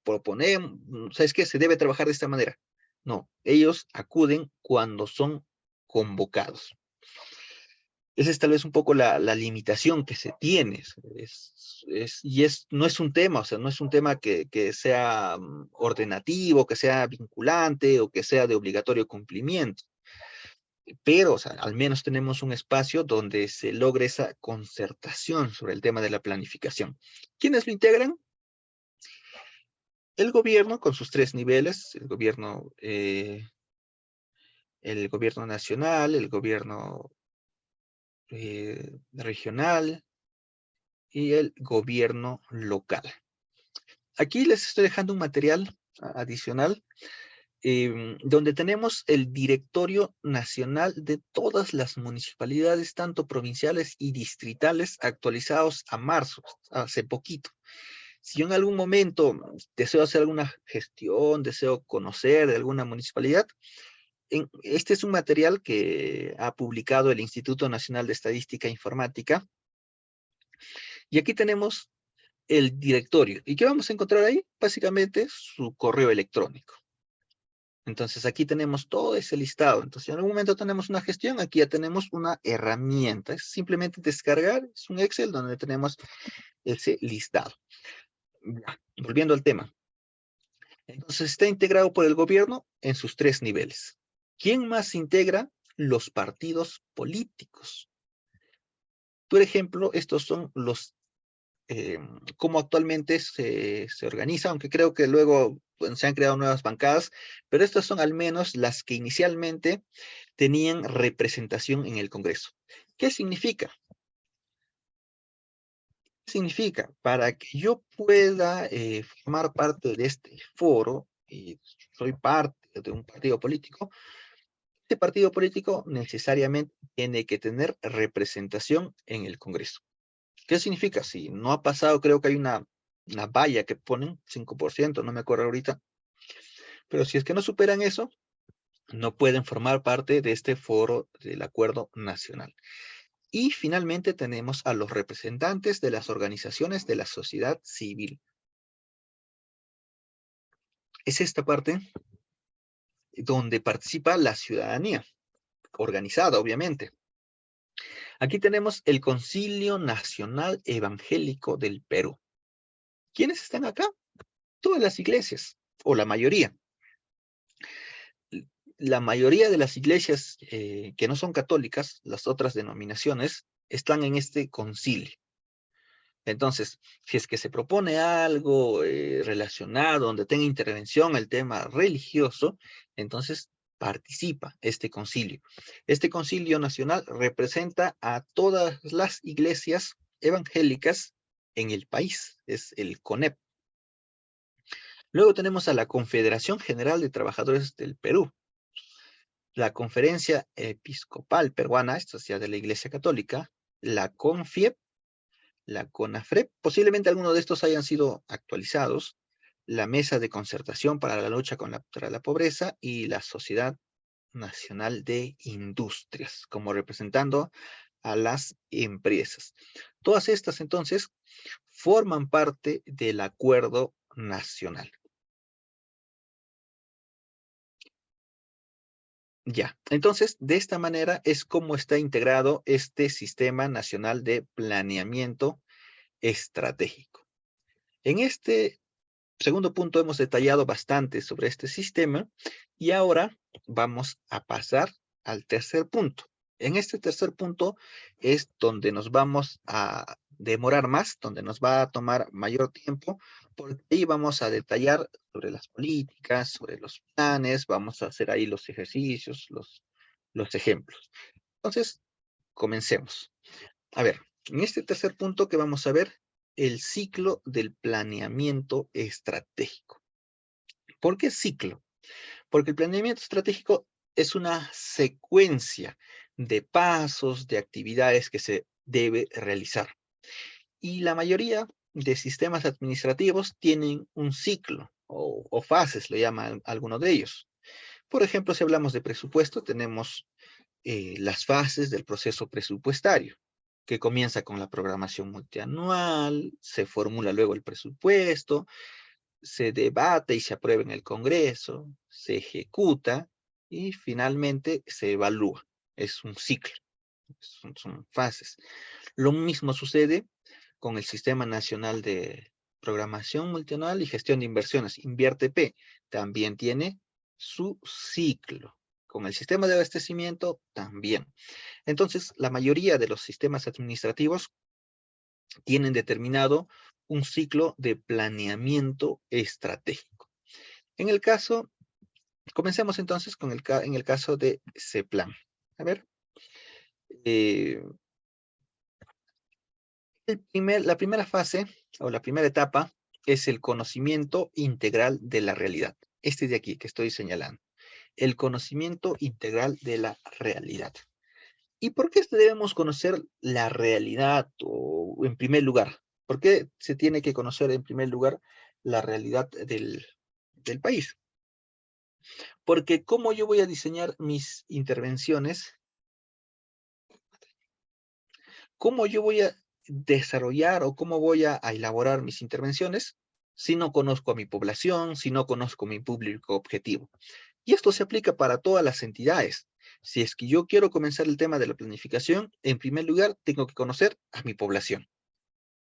proponemos, ¿sabes qué? Se debe trabajar de esta manera. No, ellos acuden cuando son convocados. Esa es tal vez un poco la limitación que se tiene. No es un tema, o sea, no es un tema que sea ordenativo, que sea vinculante o que sea de obligatorio cumplimiento. Pero, o sea, al menos tenemos un espacio donde se logre esa concertación sobre el tema de la planificación. ¿Quiénes lo integran? El gobierno con sus 3 niveles, el gobierno nacional, el gobierno regional y el gobierno local. Aquí les estoy dejando un material adicional donde tenemos el directorio nacional de todas las municipalidades, tanto provinciales y distritales, actualizados a marzo, hace poquito. Si yo en algún momento deseo hacer alguna gestión, deseo conocer de alguna municipalidad, este es un material que ha publicado el Instituto Nacional de Estadística e Informática. Y aquí tenemos el directorio. ¿Y qué vamos a encontrar ahí? Básicamente su correo electrónico. Entonces aquí tenemos todo ese listado. Entonces si en algún momento tenemos una gestión, aquí ya tenemos una herramienta. Es simplemente descargar, es un Excel donde tenemos ese listado. Ya, volviendo al tema. Entonces está integrado por el gobierno en sus 3 niveles. ¿Quién más integra? Los partidos políticos. Por ejemplo, estos son los, cómo actualmente se organiza, aunque creo que luego bueno, se han creado nuevas bancadas, pero estas son al menos las que inicialmente tenían representación en el Congreso. ¿Qué significa? Significa, para que yo pueda formar parte de este foro, y soy parte de un partido político, este partido político necesariamente tiene que tener representación en el Congreso. ¿Qué significa? Si no ha pasado, creo que hay una valla que ponen, 5%, no me acuerdo ahorita, pero si es que no superan eso, no pueden formar parte de este foro del acuerdo nacional. Y finalmente tenemos a los representantes de las organizaciones de la sociedad civil. Es esta parte donde participa la ciudadanía, organizada obviamente. Aquí tenemos el Concilio Nacional Evangélico del Perú. ¿Quiénes están acá? Todas las iglesias, o la mayoría. La mayoría de las iglesias que no son católicas, las otras denominaciones, están en este concilio. Entonces, si es que se propone algo relacionado, donde tenga intervención el tema religioso, entonces participa este concilio. Este concilio nacional representa a todas las iglesias evangélicas en el país, es el CONEP. Luego tenemos a la Confederación General de Trabajadores del Perú, la Conferencia Episcopal Peruana, esto es ya de la Iglesia Católica, la CONFIEP, la CONAFREP, posiblemente algunos de estos hayan sido actualizados, la Mesa de Concertación para la Lucha contra la Pobreza y la Sociedad Nacional de Industrias, como representando a las empresas. Todas estas, entonces, forman parte del acuerdo nacional. Ya, entonces, de esta manera es como está integrado este Sistema Nacional de Planeamiento Estratégico. En este segundo punto hemos detallado bastante sobre este sistema y ahora vamos a pasar al tercer punto. En este tercer punto es donde nos vamos a demorar más, donde nos va a tomar mayor tiempo, porque ahí vamos a detallar sobre las políticas, sobre los planes, vamos a hacer ahí los ejercicios, los ejemplos. Entonces, comencemos. A ver, en este tercer punto que vamos a ver, el ciclo del planeamiento estratégico. ¿Por qué ciclo? Porque el planeamiento estratégico es una secuencia de pasos, de actividades que se debe realizar. Y la mayoría de sistemas administrativos tienen un ciclo o fases, lo llaman algunos de ellos. Por ejemplo, si hablamos de presupuesto, tenemos las fases del proceso presupuestario, que comienza con la programación multianual, se formula luego el presupuesto, se debate y se aprueba en el Congreso, se ejecuta y finalmente se evalúa. Es un ciclo, son fases. Lo mismo sucede con el Sistema Nacional de Programación Multianual y Gestión de Inversiones, INVIERTE-P, también tiene su ciclo. Con el sistema de abastecimiento también. Entonces, la mayoría de los sistemas administrativos tienen determinado un ciclo de planeamiento estratégico. En el caso, comencemos entonces con en el caso de CEPLAN. A ver. La primera fase, o la primera etapa, es el conocimiento integral de la realidad. este de aquí que estoy señalando, el conocimiento integral de la realidad. ¿Y por qué debemos conocer la realidad o en primer lugar? ¿Por qué se tiene que conocer en primer lugar la realidad del país? Porque ¿cómo yo voy a diseñar mis intervenciones? ¿Cómo yo voy a desarrollar o cómo voy a elaborar mis intervenciones si no conozco a mi población, si no conozco mi público objetivo? Y esto se aplica para todas las entidades. Si es que yo quiero comenzar el tema de la planificación, en primer lugar tengo que conocer a mi población.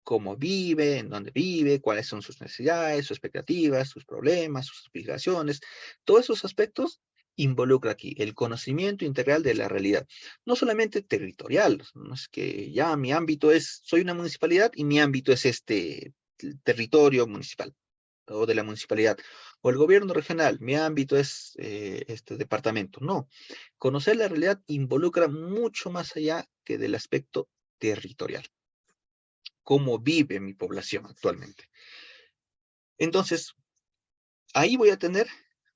Cómo vive, en dónde vive, cuáles son sus necesidades, sus expectativas, sus problemas, sus aspiraciones. Todos esos aspectos involucra aquí el conocimiento integral de la realidad. No solamente territorial, no es que ya mi ámbito es, soy una municipalidad y mi ámbito es este territorio municipal o de la municipalidad, o el gobierno regional, mi ámbito es este departamento. No, conocer la realidad involucra mucho más allá que del aspecto territorial. Cómo vive mi población actualmente. Entonces, ahí voy a tener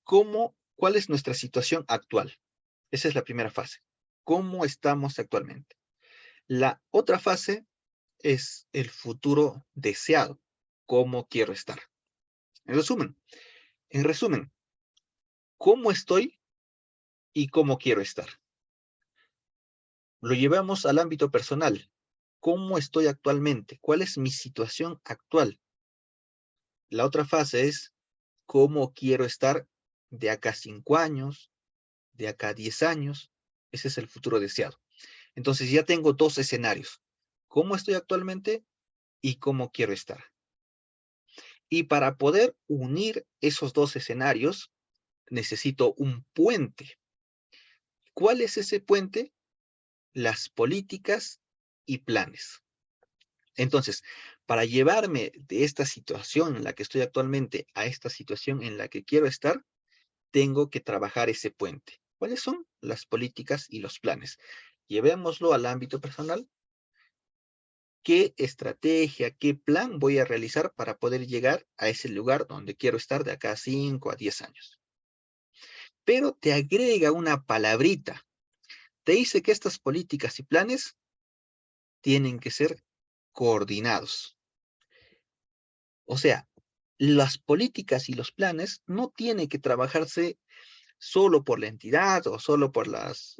cuál es nuestra situación actual. Esa es la primera fase. ¿Cómo estamos actualmente? La otra fase es el futuro deseado. ¿Cómo quiero estar? En resumen, ¿cómo estoy y cómo quiero estar? Lo llevamos al ámbito personal. ¿Cómo estoy actualmente? ¿Cuál es mi situación actual? La otra fase es cómo quiero estar de acá 5 años, de acá a 10 años. Ese es el futuro deseado. Entonces ya tengo dos escenarios. ¿Cómo estoy actualmente y cómo quiero estar? Y para poder unir esos dos escenarios, necesito un puente. ¿Cuál es ese puente? Las políticas y planes. Entonces, para llevarme de esta situación en la que estoy actualmente a esta situación en la que quiero estar, tengo que trabajar ese puente. ¿Cuáles son las políticas y los planes? Llevémoslo al ámbito personal. ¿Qué estrategia, qué plan voy a realizar para poder llegar a ese lugar donde quiero estar de acá a 5 a 10 años? Pero te agrega una palabrita. Te dice que estas políticas y planes tienen que ser coordinados. O sea, las políticas y los planes no tienen que trabajarse solo por la entidad o solo por las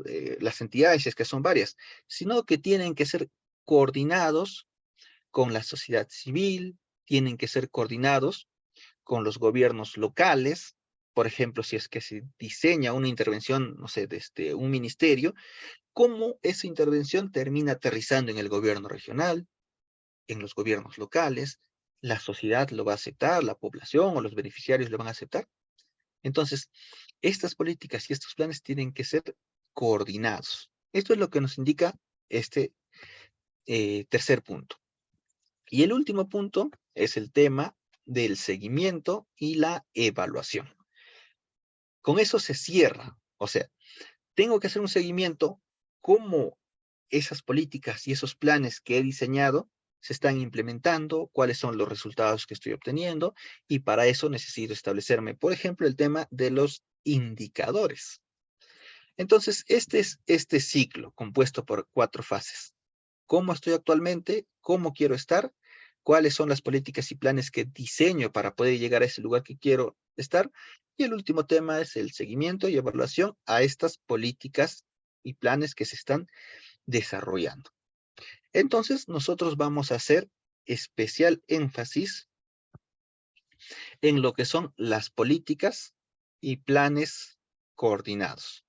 entidades, si es que son varias, sino que tienen que ser coordinados con la sociedad civil, tienen que ser coordinados con los gobiernos locales. Por ejemplo, si es que se diseña una intervención, no sé, desde un ministerio, cómo esa intervención termina aterrizando en el gobierno regional, en los gobiernos locales, la sociedad lo va a aceptar, la población o los beneficiarios lo van a aceptar. Entonces, estas políticas y estos planes tienen que ser coordinados. Esto es lo que nos indica este tercer punto. Y el último punto es el tema del seguimiento y la evaluación. Con eso se cierra. O sea, tengo que hacer un seguimiento cómo esas políticas y esos planes que he diseñado se están implementando, cuáles son los resultados que estoy obteniendo, y para eso necesito establecerme, por ejemplo, el tema de los indicadores. Entonces, este es este ciclo compuesto por 4 fases. ¿Cómo estoy actualmente? ¿Cómo quiero estar? ¿Cuáles son las políticas y planes que diseño para poder llegar a ese lugar que quiero estar? Y el último tema es el seguimiento y evaluación a estas políticas y planes que se están desarrollando. Entonces, nosotros vamos a hacer especial énfasis en lo que son las políticas y planes coordinados.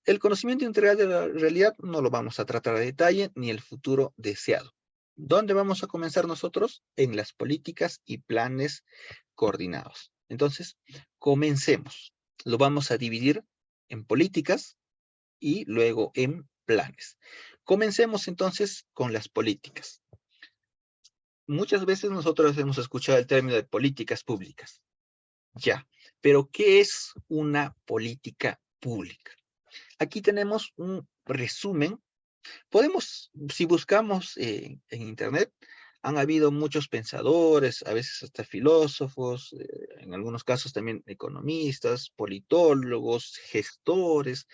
El conocimiento integral de la realidad no lo vamos a tratar a detalle, ni el futuro deseado. ¿Dónde vamos a comenzar nosotros? En las políticas y planes coordinados. Entonces, comencemos. Lo vamos a dividir en políticas y luego en planes. Comencemos entonces con las políticas. Muchas veces nosotros hemos escuchado el término de políticas públicas. Ya, pero ¿qué es una política pública? Aquí tenemos un resumen. Podemos, si buscamos en internet, Han habido muchos pensadores, a veces hasta filósofos, en algunos casos también economistas, politólogos, gestores,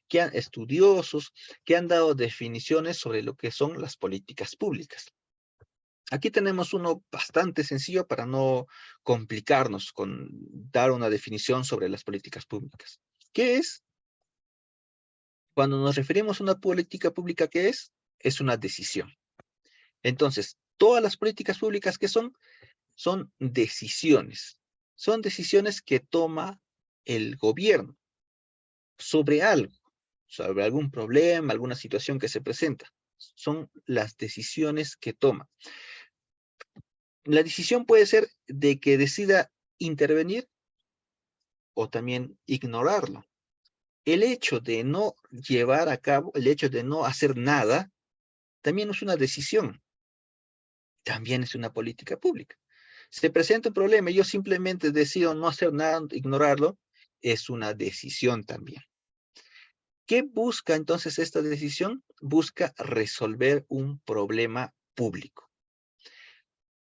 estudiosos, que han dado definiciones sobre lo que son las políticas públicas. Aquí tenemos uno bastante sencillo para no complicarnos con dar una definición sobre las políticas públicas. ¿Qué es? Cuando nos referimos a una política pública, ¿qué es? Es una decisión. Entonces, todas las políticas públicas que son decisiones. Son decisiones que toma el gobierno sobre algo, sobre algún problema, alguna situación que se presenta. Son las decisiones que toma. La decisión puede ser de que decida intervenir o también ignorarlo. El hecho de no llevar a cabo, el hecho de no hacer nada, también es una decisión. También es una política pública. Se presenta un problema y yo simplemente decido no hacer nada, ignorarlo, es una decisión también. ¿Qué busca entonces esta decisión? Busca resolver un problema público.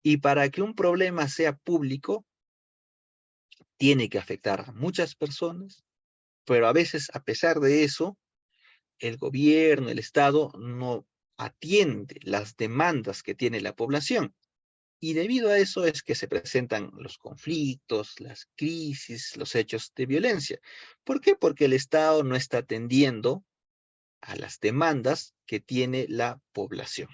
Y para que un problema sea público, tiene que afectar a muchas personas, pero a veces, a pesar de eso, el gobierno, el Estado, no atiende las demandas que tiene la población. Y debido a eso es que se presentan los conflictos, las crisis, los hechos de violencia. ¿Por qué? Porque el Estado no está atendiendo a las demandas que tiene la población.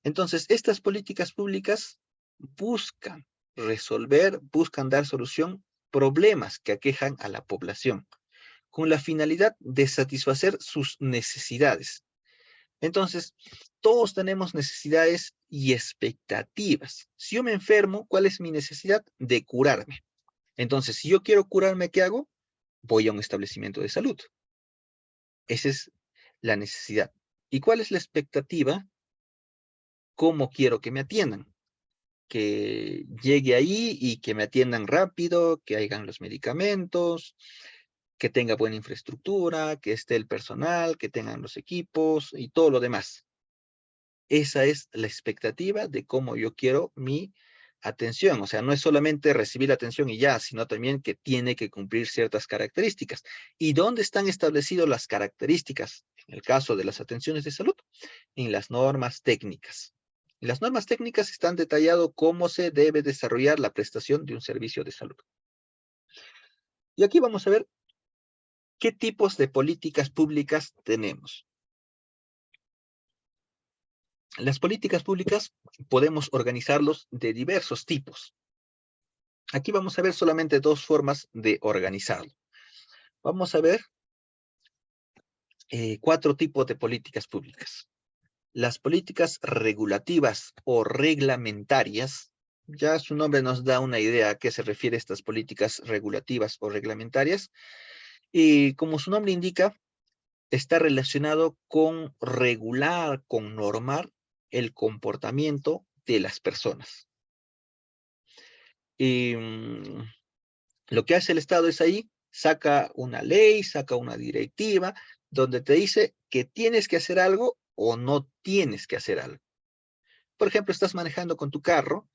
Entonces, estas políticas públicas buscan resolver, buscan dar solución problemas que aquejan a la población, con la finalidad de satisfacer sus necesidades. Entonces, todos tenemos necesidades y expectativas. Si yo me enfermo, ¿cuál es mi necesidad? De curarme. Entonces, si yo quiero curarme, ¿qué hago? Voy a un establecimiento de salud. Esa es la necesidad. ¿Y cuál es la expectativa? ¿Cómo quiero que me atiendan? Que llegue ahí y que me atiendan rápido, que hayan los medicamentos, que tenga buena infraestructura, que esté el personal, que tengan los equipos y todo lo demás. Esa es la expectativa de cómo yo quiero mi atención. O sea, no es solamente recibir la atención y ya, sino también que tiene que cumplir ciertas características. ¿Y dónde están establecidas las características? En el caso de las atenciones de salud, en las normas técnicas. En las normas técnicas están detallado cómo se debe desarrollar la prestación de un servicio de salud. Y aquí vamos a ver qué tipos de políticas públicas tenemos. Las políticas públicas podemos organizarlos de diversos tipos. Aquí vamos a ver solamente dos formas de organizarlo. Vamos a ver 4 tipos de políticas públicas. Las políticas regulativas o reglamentarias, ya su nombre nos da una idea a qué se refiere estas políticas regulativas o reglamentarias, y como su nombre indica, está relacionado con regular, con normar el comportamiento de las personas. Y lo que hace el Estado es ahí, saca una ley, saca una directiva, donde te dice que tienes que hacer algo o no tienes que hacer algo. Por ejemplo, estás manejando con tu carro,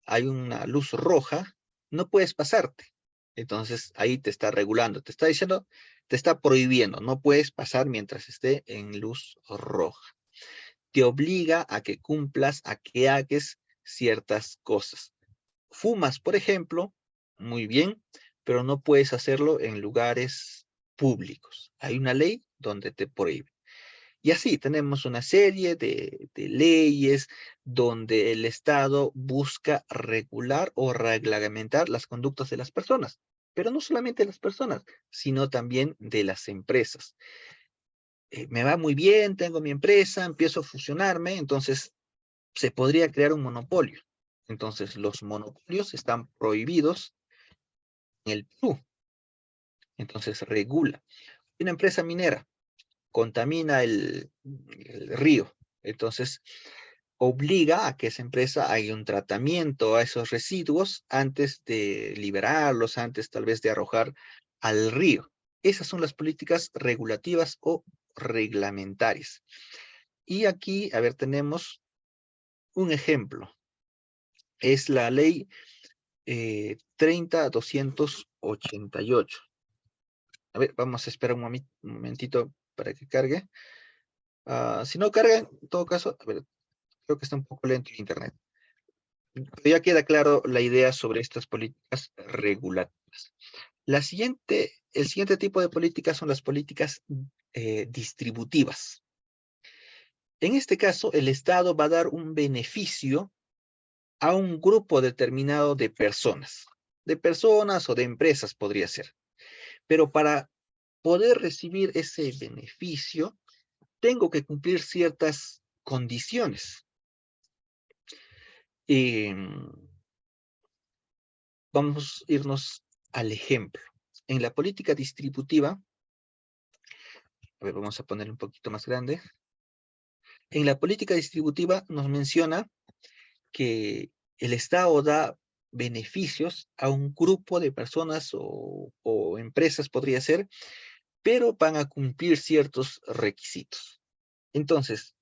hay una luz roja, no puedes pasarte. Entonces ahí te está regulando, te está diciendo, te está prohibiendo, no puedes pasar mientras esté en luz roja. Te obliga a que cumplas, a que hagas ciertas cosas. Fumas, por ejemplo, muy bien, pero no puedes hacerlo en lugares públicos. Hay una ley donde te prohíbe. Y así tenemos una serie de leyes donde el Estado busca regular o reglamentar las conductas de las personas, pero no solamente de las personas, sino también de las empresas. Me va muy bien, tengo mi empresa, empiezo a fusionarme, entonces se podría crear un monopolio. Entonces los monopolios están prohibidos en el Perú. Entonces regula. Una empresa minera contamina el río. Entonces obliga a que esa empresa haga un tratamiento a esos residuos antes de liberarlos, antes tal vez de arrojar al río. Esas son las políticas regulativas o reglamentarias. Y aquí, a ver, tenemos un ejemplo. es la ley 30.288. A ver, vamos a esperar un momentito para que cargue. Si no carga, en todo caso, a ver, creo que está un poco lento el internet. Pero ya queda claro la idea sobre estas políticas regulativas. El siguiente tipo de políticas son las políticas distributivas. En este caso, el Estado va a dar un beneficio a un grupo determinado de personas o de empresas podría ser. Pero para poder recibir ese beneficio, tengo que cumplir ciertas condiciones. Vamos a irnos al ejemplo. En la política distributiva, a ver, vamos a ponerlo un poquito más grande. En la política distributiva nos menciona que el Estado da beneficios a un grupo de personas o empresas, podría ser, pero van a cumplir ciertos requisitos. Entonces,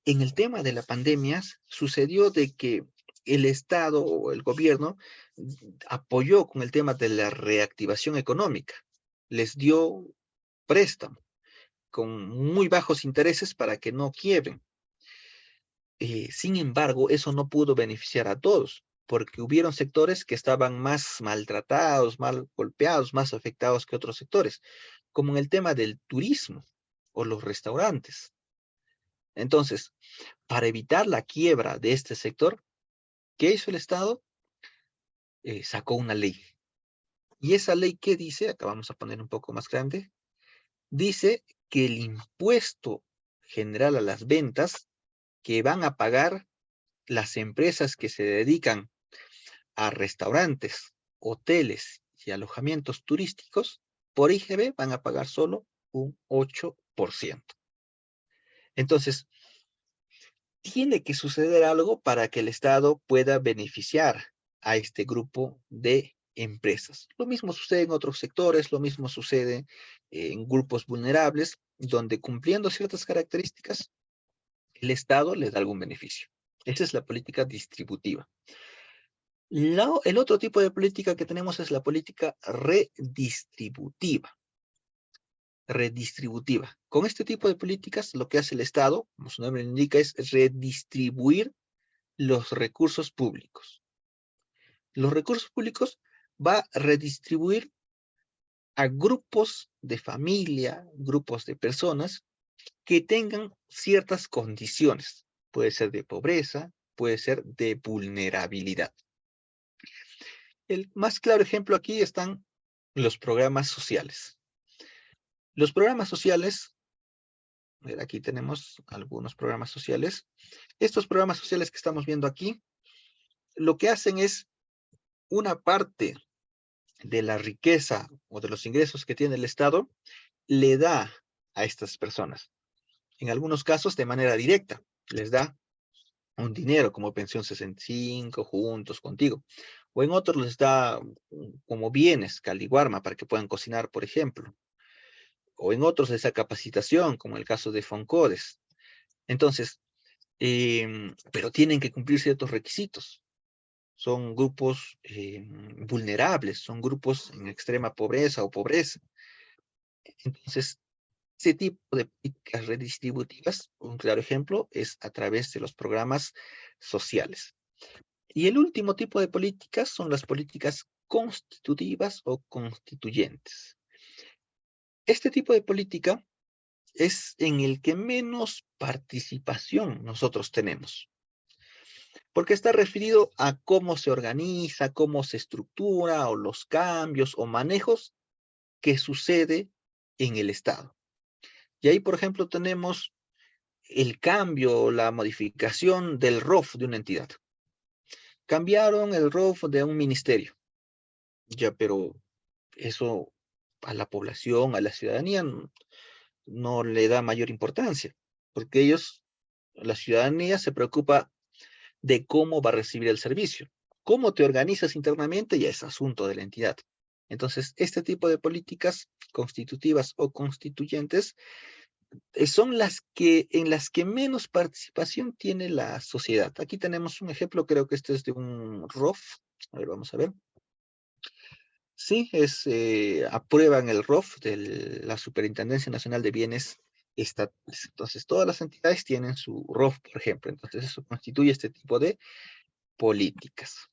en el tema de la pandemia, sucedió de que el Estado o el gobierno apoyó con el tema de la reactivación económica. Les dio préstamo con muy bajos intereses para que no quiebren. Sin embargo, eso no pudo beneficiar a todos, porque hubieron sectores que estaban más maltratados, mal golpeados, más afectados que otros sectores, como en el tema del turismo o los restaurantes. Entonces, para evitar la quiebra de este sector, ¿qué hizo el Estado? Sacó una ley. Y esa ley, ¿qué dice? Acá vamos a poner un poco más grande. Dice que el impuesto general a las ventas que van a pagar las empresas que se dedican a restaurantes, hoteles y alojamientos turísticos, por IGB van a pagar solo un 8%. Entonces, tiene que suceder algo para que el Estado pueda beneficiar a este grupo de empresas. Lo mismo sucede en otros sectores, lo mismo sucede en grupos vulnerables, donde cumpliendo ciertas características, el Estado les da algún beneficio. Esa es la política distributiva. El otro tipo de política que tenemos es la política redistributiva. Con este tipo de políticas, lo que hace el Estado, como su nombre indica, es redistribuir los recursos públicos. Los recursos públicos va a redistribuir a grupos de familia, grupos de personas que tengan ciertas condiciones. Puede ser de pobreza, puede ser de vulnerabilidad. El más claro ejemplo aquí están los programas sociales. Los programas sociales, aquí tenemos algunos programas sociales. Estos programas sociales que estamos viendo aquí, lo que hacen es una parte de la riqueza o de los ingresos que tiene el Estado, le da a estas personas. En algunos casos de manera directa, les da un dinero como pensión 65, juntos, contigo. O en otros les da como bienes, caliguarma, para que puedan cocinar, por ejemplo. O en otros les da capacitación, como el caso de Foncodes. Entonces, pero tienen que cumplir ciertos requisitos. Son grupos vulnerables, son grupos en extrema pobreza o pobreza. Entonces, ese tipo de políticas redistributivas, un claro ejemplo, es a través de los programas sociales. Y el último tipo de políticas son las políticas constitutivas o constituyentes. Este tipo de política es en el que menos participación nosotros tenemos, porque está referido a cómo se organiza, cómo se estructura, o los cambios o manejos que sucede en el Estado. Y ahí, por ejemplo, tenemos el cambio, la modificación del ROF de una entidad. Cambiaron el ROF de un ministerio. Ya, pero eso a la población, a la ciudadanía, no le da mayor importancia, porque la ciudadanía se preocupa de cómo va a recibir el servicio. Cómo te organizas internamente ya es asunto de la entidad. Entonces, este tipo de políticas constitutivas o constituyentes son en las que menos participación tiene la sociedad. Aquí tenemos un ejemplo, creo que este es de un ROF. A ver, vamos a ver. Sí, aprueban el ROF de la Superintendencia Nacional de Bienes Estatales. Entonces, todas las entidades tienen su ROF, por ejemplo. Entonces, eso constituye este tipo de políticas.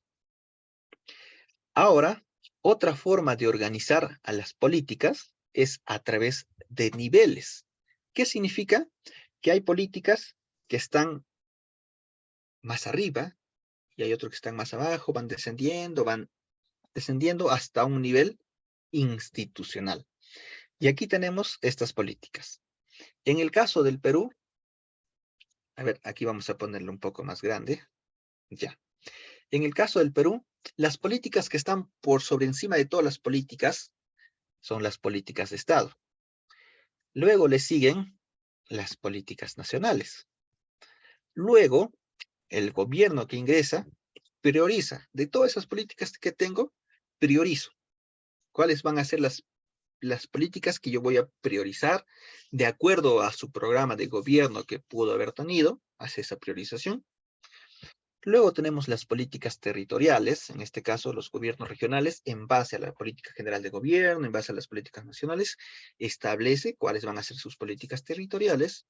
Ahora, otra forma de organizar a las políticas es a través de niveles. ¿Qué significa? Que hay políticas que están más arriba y hay otros que están más abajo, van descendiendo hasta un nivel institucional. Y aquí tenemos estas políticas. En el caso del Perú, a ver, aquí vamos a ponerlo un poco más grande. Ya. En el caso del Perú, las políticas que están por sobre encima de todas las políticas son las políticas de Estado. Luego le siguen las políticas nacionales. Luego, el gobierno que ingresa prioriza. De todas esas políticas que tengo, priorizo. ¿Cuáles van a ser las políticas que yo voy a priorizar de acuerdo a su programa de gobierno que pudo haber tenido? Hace esa priorización. Luego tenemos las políticas territoriales, en este caso los gobiernos regionales, en base a la política general de gobierno, en base a las políticas nacionales, establece cuáles van a ser sus políticas territoriales.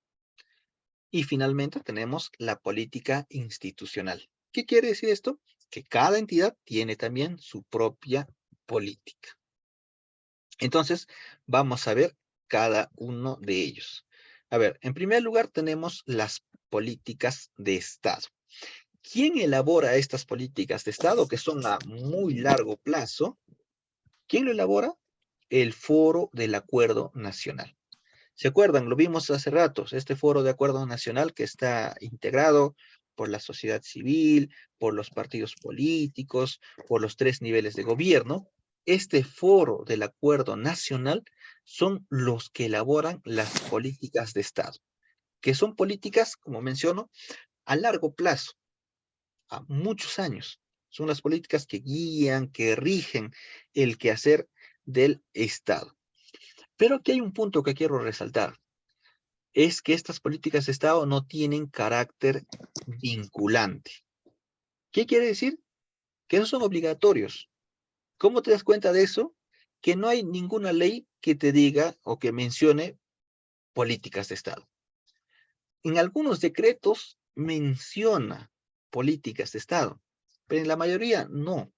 Y finalmente tenemos la política institucional. ¿Qué quiere decir esto? Que cada entidad tiene también su propia política. Entonces, vamos a ver cada uno de ellos. A ver, en primer lugar tenemos las políticas de Estado. ¿Quién elabora estas políticas de Estado que son a muy largo plazo? ¿Quién lo elabora? El Foro del Acuerdo Nacional. ¿Se acuerdan? Lo vimos hace ratos, este Foro de Acuerdo Nacional que está integrado por la sociedad civil, por los partidos políticos, por los 3 niveles de gobierno. Este Foro del Acuerdo Nacional son los que elaboran las políticas de Estado, que son políticas, como menciono, a largo plazo, a muchos años. Son las políticas que guían, que rigen el quehacer del Estado. Pero aquí hay un punto que quiero resaltar. Es que estas políticas de Estado no tienen carácter vinculante. ¿Qué quiere decir? Que no son obligatorios. ¿Cómo te das cuenta de eso? Que no hay ninguna ley que te diga o que mencione políticas de Estado. En algunos decretos menciona políticas de Estado, pero en la mayoría no.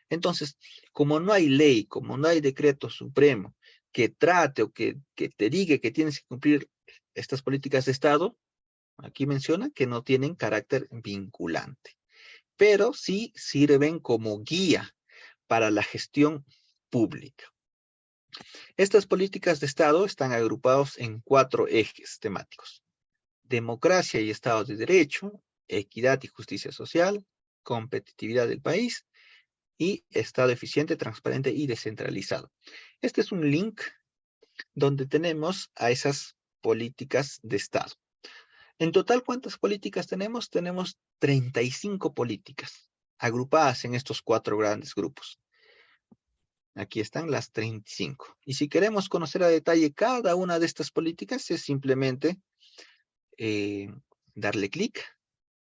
Entonces, como no hay ley, como no hay decreto supremo que trate o que te diga que tienes que cumplir estas políticas de Estado, aquí menciona que no tienen carácter vinculante, pero sí sirven como guía para la gestión pública. Estas políticas de Estado están agrupados en 4 ejes temáticos: democracia y Estado de Derecho, equidad y justicia social, competitividad del país y Estado eficiente, transparente y descentralizado. Este es un link donde tenemos a esas políticas de Estado. En total, ¿cuántas políticas tenemos? Tenemos 35 políticas agrupadas en estos 4 grandes grupos. Aquí están las 35. Y si queremos conocer a detalle cada una de estas políticas, es simplemente darle clic.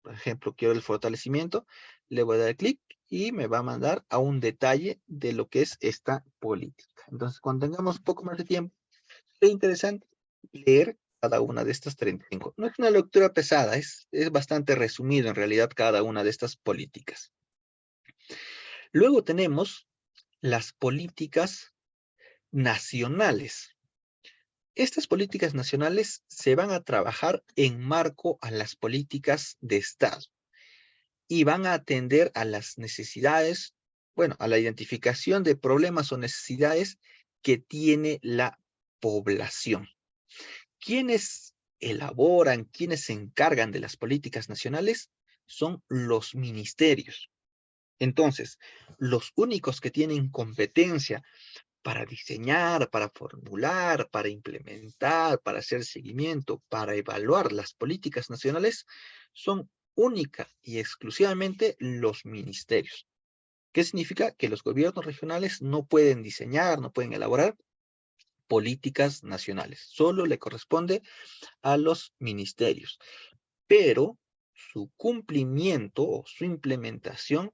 Por ejemplo, quiero el fortalecimiento, le voy a dar clic y me va a mandar a un detalle de lo que es esta política. Entonces, cuando tengamos un poco más de tiempo, es interesante leer cada una de estas 35. No es una lectura pesada, es bastante resumido en realidad cada una de estas políticas. Luego tenemos las políticas nacionales. Estas políticas nacionales se van a trabajar en marco a las políticas de Estado y van a atender a las necesidades, bueno, a la identificación de problemas o necesidades que tiene la población. ¿Quiénes elaboran, quiénes se encargan de las políticas nacionales? Son los ministerios. Entonces, los únicos que tienen competencia para diseñar, para formular, para implementar, para hacer seguimiento, para evaluar las políticas nacionales, son única y exclusivamente los ministerios. ¿Qué significa? Que los gobiernos regionales no pueden diseñar, no pueden elaborar políticas nacionales. Solo le corresponde a los ministerios. Pero su cumplimiento o su implementación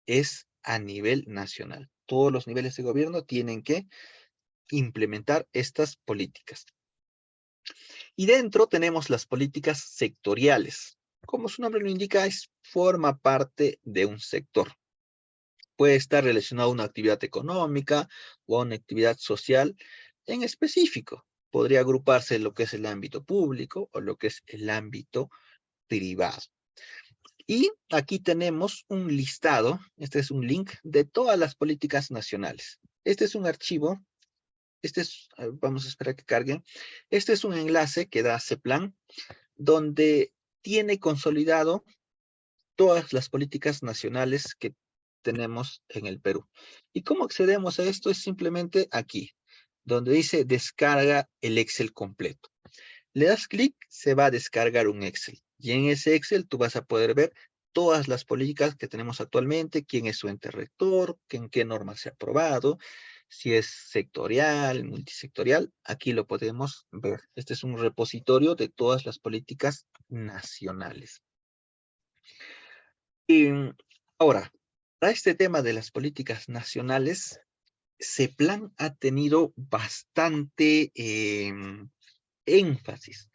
es a nivel nacional. Todos los niveles de gobierno tienen que implementar estas políticas. Y dentro tenemos las políticas sectoriales. Como su nombre lo indica, forma parte de un sector. Puede estar relacionado a una actividad económica o a una actividad social en específico. Podría agruparse lo que es el ámbito público o lo que es el ámbito privado. Y aquí tenemos un listado, este es un link de todas las políticas nacionales. Este es un archivo, vamos a esperar que carguen. Este es un enlace que da CEPLAN, donde tiene consolidado todas las políticas nacionales que tenemos en el Perú. ¿Y cómo accedemos a esto? Es simplemente aquí, donde dice descarga el Excel completo. Le das clic, se va a descargar un Excel. Y en ese Excel tú vas a poder ver todas las políticas que tenemos actualmente, quién es su ente rector, en qué norma se ha aprobado, si es sectorial, multisectorial, aquí lo podemos ver. Este es un repositorio de todas las políticas nacionales. Ahora, para este tema de las políticas nacionales, CEPLAN ha tenido bastante énfasis.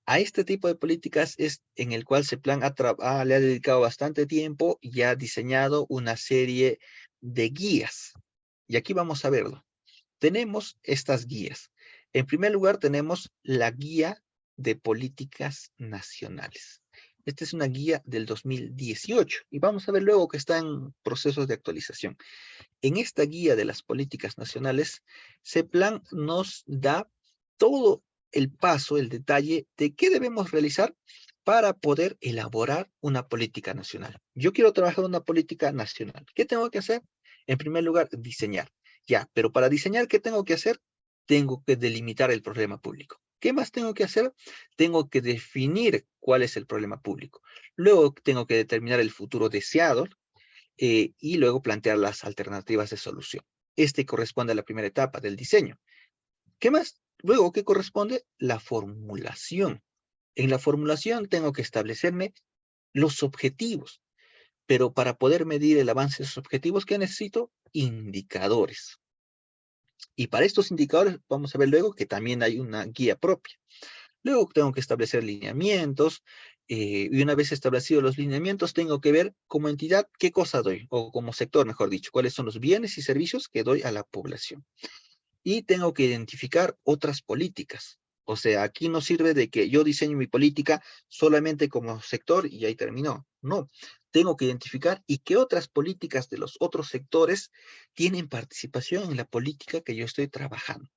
A este tipo de políticas es en el cual CEPLAN le ha dedicado bastante tiempo y ha diseñado una serie de guías. Y aquí vamos a verlo. Tenemos estas guías. En primer lugar, tenemos la guía de políticas nacionales. Esta es una guía del 2018 y vamos a ver luego que está en procesos de actualización. En esta guía de las políticas nacionales, CEPLAN nos da todo el paso, el detalle de qué debemos realizar para poder elaborar una política nacional. Yo quiero trabajar una política nacional. ¿Qué tengo que hacer? En primer lugar, diseñar. Ya, pero para diseñar, ¿qué tengo que hacer? Tengo que delimitar el problema público. ¿Qué más tengo que hacer? Tengo que definir cuál es el problema público. Luego tengo que determinar el futuro deseado y luego plantear las alternativas de solución. Este corresponde a la primera etapa del diseño. ¿Qué más? Luego, ¿qué corresponde? La formulación. En la formulación tengo que establecerme los objetivos, pero para poder medir el avance de esos objetivos, ¿qué necesito? Indicadores. Y para estos indicadores, vamos a ver luego que también hay una guía propia. Luego tengo que establecer lineamientos, y una vez establecidos los lineamientos, tengo que ver como entidad qué cosa doy, o como sector, mejor dicho, cuáles son los bienes y servicios que doy a la población. Y tengo que identificar otras políticas. O sea, aquí no sirve de que yo diseño mi política solamente como sector y ahí terminó. No, tengo que identificar y qué otras políticas de los otros sectores tienen participación en la política que yo estoy trabajando.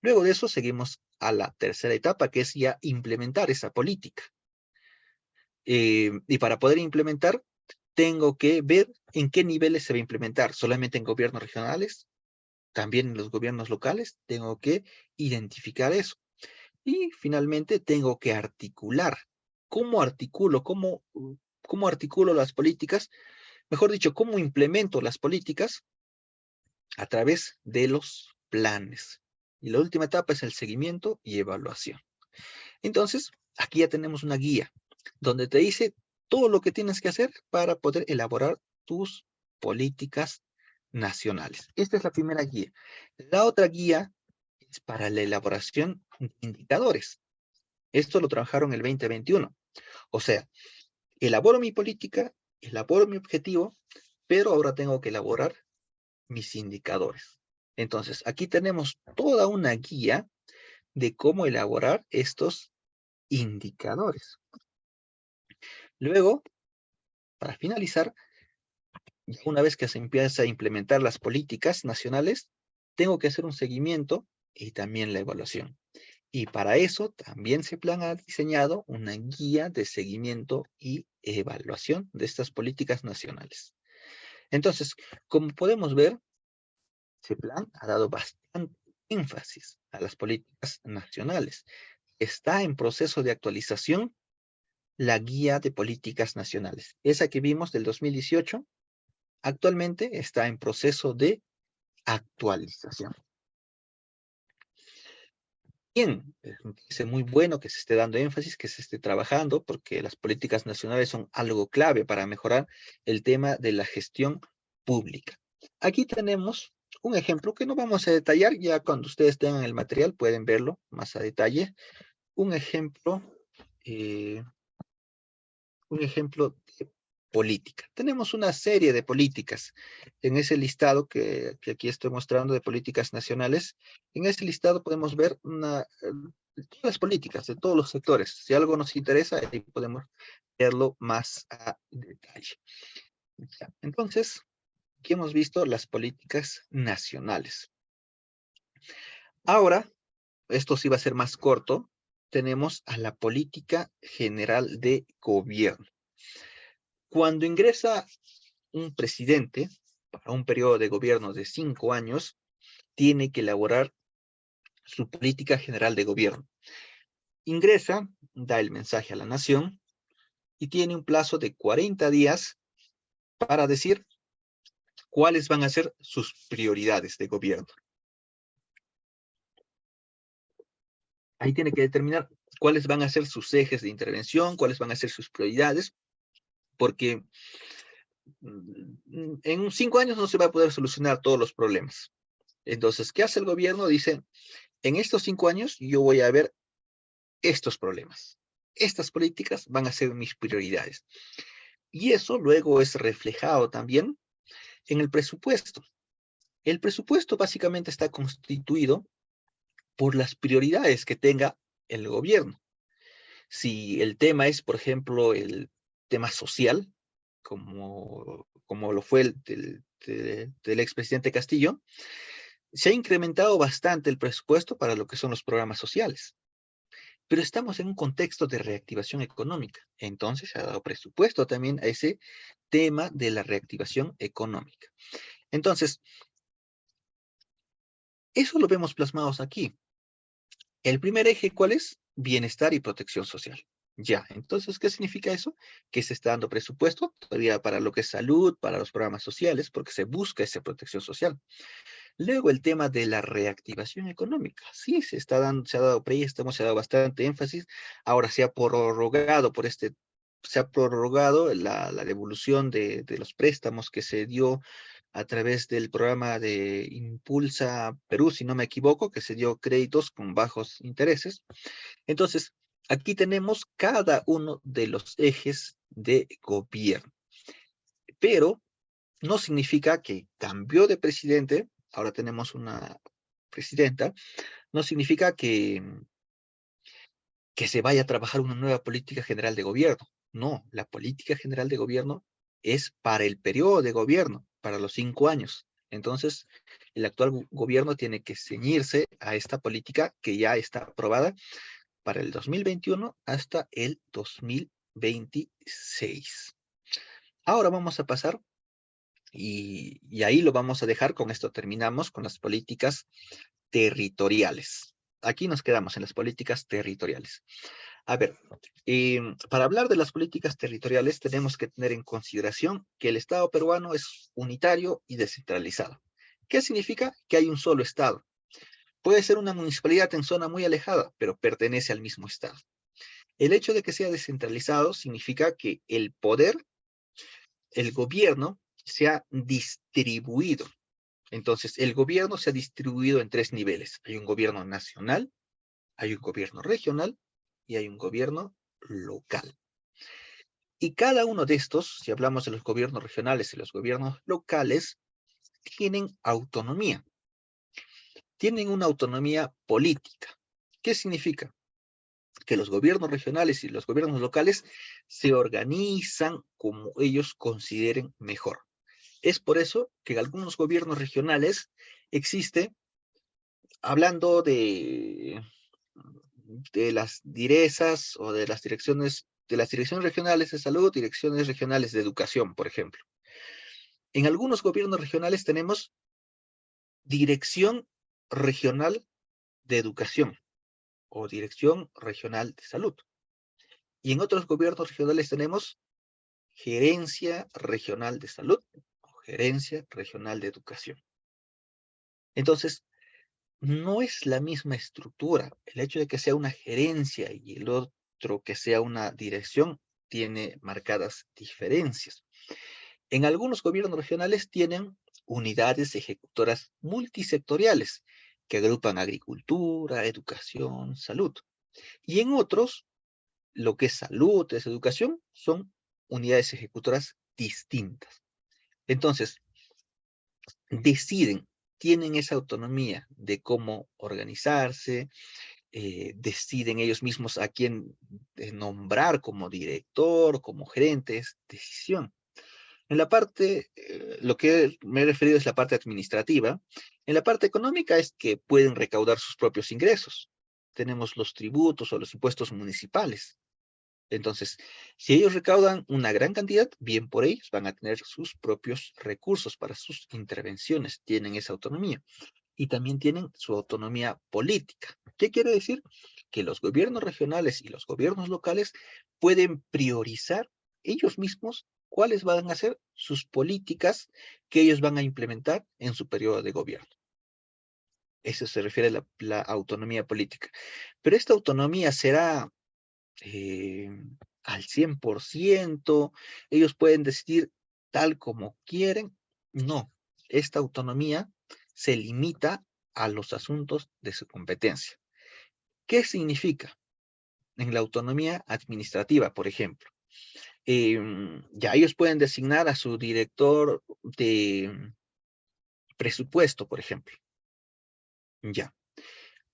Luego de eso seguimos a la tercera etapa, que es ya implementar esa política. Y para poder implementar, tengo que ver en qué niveles se va a implementar. Solamente en gobiernos regionales, también en los gobiernos locales, tengo que identificar eso. Y finalmente tengo que articular. ¿Cómo articulo? ¿Cómo articulo las políticas? Mejor dicho, ¿cómo implemento las políticas? A través de los planes. Y la última etapa es el seguimiento y evaluación. Entonces, aquí ya tenemos una guía donde te dice todo lo que tienes que hacer para poder elaborar tus políticas nacionales. Esta es la primera guía. La otra guía es para la elaboración de indicadores. Esto lo trabajaron el 2021. O sea, elaboro mi política, elaboro mi objetivo, pero ahora tengo que elaborar mis indicadores. Entonces, aquí tenemos toda una guía de cómo elaborar estos indicadores. Luego, para finalizar, ya una vez que se empieza a implementar las políticas nacionales, tengo que hacer un seguimiento y también la evaluación. Y para eso también CEPLAN ha diseñado una guía de seguimiento y evaluación de estas políticas nacionales. Entonces, como podemos ver, CEPLAN ha dado bastante énfasis a las políticas nacionales. Está en proceso de actualización la guía de políticas nacionales. Esa que vimos del 2018, actualmente está en proceso de actualización. bien, me parece muy bueno que se esté dando énfasis, que se esté trabajando, porque las políticas nacionales son algo clave para mejorar el tema de la gestión pública. Aquí tenemos un ejemplo que no vamos a detallar, ya cuando ustedes tengan el material pueden verlo más a detalle. Un ejemplo, eh, un ejemplo de política. Tenemos una serie de políticas en ese listado que aquí estoy mostrando de políticas nacionales. En ese listado podemos ver todas las políticas de todos los sectores. Si algo nos interesa, ahí podemos verlo más a detalle. Ya. Entonces, aquí hemos visto las políticas nacionales. Ahora, esto sí va a ser más corto, tenemos a la política general de gobierno. Cuando ingresa un presidente para un periodo de gobierno de 5 años, tiene que elaborar su política general de gobierno. Ingresa, da el mensaje a la nación y tiene un plazo de 40 días para decir cuáles van a ser sus prioridades de gobierno. Ahí tiene que determinar cuáles van a ser sus ejes de intervención, cuáles van a ser sus prioridades, porque en 5 años no se va a poder solucionar todos los problemas. Entonces, ¿qué hace el gobierno? Dice, en estos 5 años yo voy a ver estos problemas. Estas políticas van a ser mis prioridades. Y eso luego es reflejado también en el presupuesto. El presupuesto básicamente está constituido por las prioridades que tenga el gobierno. Si el tema es, por ejemplo, el tema social, como lo fue del expresidente Castillo, se ha incrementado bastante el presupuesto para lo que son los programas sociales. Pero estamos en un contexto de reactivación económica. Entonces se ha dado presupuesto también a ese tema de la reactivación económica. Entonces, eso lo vemos plasmados aquí. El primer eje, ¿cuál es? Bienestar y protección social. Ya, entonces, ¿qué significa eso? Que se está dando presupuesto todavía para lo que es salud, para los programas sociales, porque se busca esa protección social. Luego el tema de la reactivación económica. Sí, se ha dado préstamos, se ha dado bastante énfasis. Ahora se ha prorrogado la devolución de los préstamos que se dio a través del programa de Impulsa Perú, si no me equivoco, que se dio créditos con bajos intereses. Entonces, aquí tenemos cada uno de los ejes de gobierno. Pero no significa que cambió de presidente, ahora tenemos una presidenta, no significa que se vaya a trabajar una nueva política general de gobierno. No, la política general de gobierno es para el periodo de gobierno, para los 5 años. Entonces, el actual gobierno tiene que ceñirse a esta política que ya está aprobada para el 2021 hasta el 2026. Ahora vamos a pasar y ahí lo vamos a dejar, con esto terminamos con las políticas territoriales. Aquí nos quedamos en las políticas territoriales. A ver, para hablar de las políticas territoriales tenemos que tener en consideración que el Estado peruano es unitario y descentralizado. ¿Qué significa? Que hay un solo Estado. Puede ser una municipalidad en zona muy alejada, pero pertenece al mismo Estado. El hecho de que sea descentralizado significa que el poder, el gobierno, se ha distribuido. Entonces, el gobierno se ha distribuido en 3 niveles. Hay un gobierno nacional, hay un gobierno regional y hay un gobierno local. Y cada uno de estos, si hablamos de los gobiernos regionales y los gobiernos locales, tienen autonomía. Tienen una autonomía política. ¿Qué significa? Que los gobiernos regionales y los gobiernos locales se organizan como ellos consideren mejor. Es por eso que en algunos gobiernos regionales existe, hablando de las direzas o de las direcciones regionales de salud, direcciones regionales de educación, por ejemplo. En algunos gobiernos regionales tenemos dirección regional de educación o dirección regional de salud. Y en otros gobiernos regionales tenemos gerencia regional de salud o gerencia regional de educación. Entonces, no es la misma estructura. El hecho de que sea una gerencia y el otro que sea una dirección tiene marcadas diferencias. En algunos gobiernos regionales tienen unidades ejecutoras multisectoriales que agrupan agricultura, educación, salud. Y en otros, lo que es salud, es educación, son unidades ejecutoras distintas. Entonces, deciden, tienen esa autonomía de cómo organizarse, deciden ellos mismos a quién nombrar como director, como gerente, es decisión. En la parte, lo que me he referido es la parte administrativa. En la parte económica es que pueden recaudar sus propios ingresos. Tenemos los tributos o los impuestos municipales. Entonces, si ellos recaudan una gran cantidad, bien por ellos, van a tener sus propios recursos para sus intervenciones, tienen esa autonomía. Y también tienen su autonomía política. ¿Qué quiere decir? Que los gobiernos regionales y los gobiernos locales pueden priorizar ellos mismos cuáles van a ser sus políticas que ellos van a implementar en su periodo de gobierno. Eso se refiere a la autonomía política. Pero esta autonomía será eh, al 100%, ellos pueden decidir tal como quieren. No, esta autonomía se limita a los asuntos de su competencia. ¿Qué significa? En la autonomía administrativa, por ejemplo, ya ellos pueden designar a su director de presupuesto, por ejemplo, ya.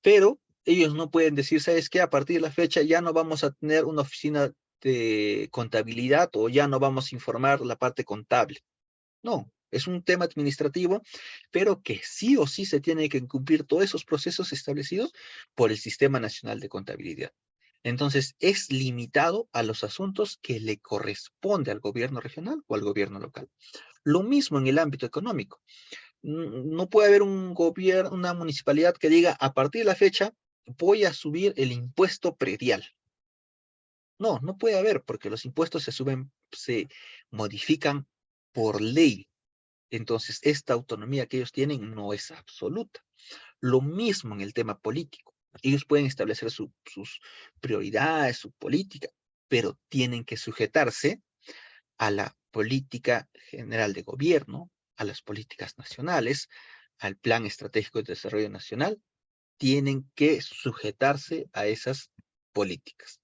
Pero ellos no pueden decir, ¿sabes qué? A partir de la fecha ya no vamos a tener una oficina de contabilidad o ya no vamos a informar la parte contable. No, es un tema administrativo, pero que sí o sí se tiene que cumplir todos esos procesos establecidos por el Sistema Nacional de Contabilidad. Entonces, es limitado a los asuntos que le corresponde al gobierno regional o al gobierno local. Lo mismo en el ámbito económico. No puede haber un gobierno, una municipalidad que diga, a partir de la fecha voy a subir el impuesto predial. No, no puede haber, porque los impuestos se suben, se modifican por ley. Entonces, esta autonomía que ellos tienen no es absoluta. Lo mismo en el tema político. Ellos pueden establecer sus prioridades, su política, pero tienen que sujetarse a la política general de gobierno, a las políticas nacionales, al Plan Estratégico de Desarrollo Nacional. Tienen que sujetarse a esas políticas.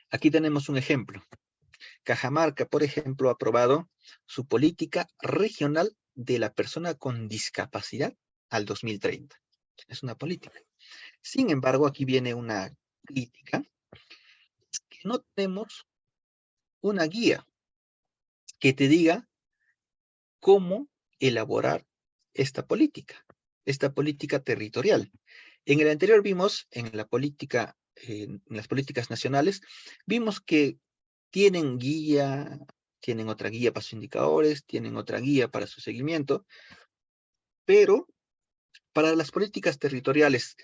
Aquí tenemos un ejemplo. Cajamarca, por ejemplo, ha aprobado su política regional de la persona con discapacidad al 2030. Es una política. Sin embargo, aquí viene una crítica, que no tenemos una guía que te diga cómo elaborar esta política territorial. En el anterior vimos, en la política, en las políticas nacionales, vimos que tienen guía, tienen otra guía para sus indicadores, tienen otra guía para su seguimiento, pero para las políticas territoriales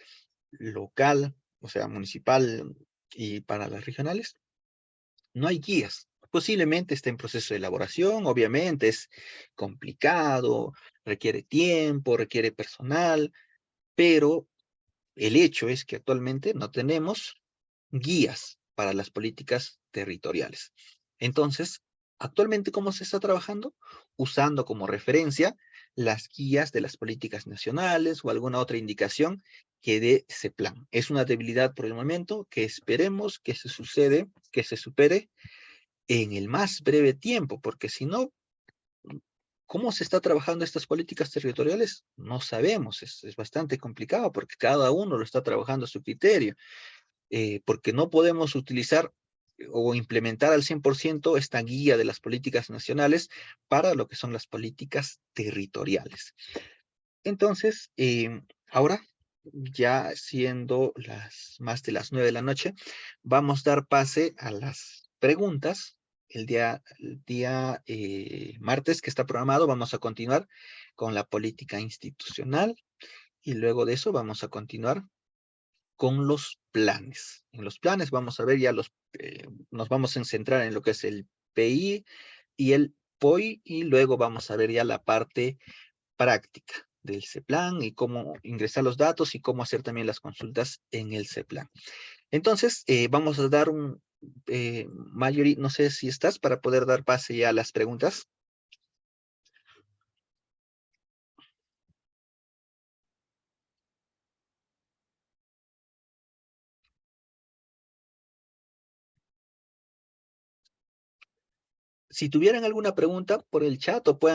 local, o sea, municipal y para las regionales, no hay guías. Posiblemente está en proceso de elaboración, obviamente es complicado, requiere tiempo, requiere personal, pero el hecho es que actualmente no tenemos guías para las políticas territoriales. Entonces, actualmente, ¿cómo se está trabajando? Usando como referencia las guías de las políticas nacionales o alguna otra indicación que dé ese plan. Es una debilidad por el momento que esperemos que que se supere en el más breve tiempo, porque si no, ¿cómo se está trabajando estas políticas territoriales? No sabemos, es bastante complicado porque cada uno lo está trabajando a su criterio, porque no podemos utilizar o implementar al 100% esta guía de las políticas nacionales para lo que son las políticas territoriales. Entonces, ahora, ya siendo más de las 9 de la noche, vamos a dar pase a las preguntas. El día martes que está programado, vamos a continuar con la política institucional y luego de eso vamos a continuar con los planes. En los planes vamos a ver ya nos vamos a centrar en lo que es el PI y el POI y luego vamos a ver ya la parte práctica. del CEPLAN y cómo ingresar los datos y cómo hacer también las consultas en el CEPLAN. Entonces, vamos a dar un... Marjorie, no sé si estás para poder dar pase ya a las preguntas. Si tuvieran alguna pregunta por el chat o pueden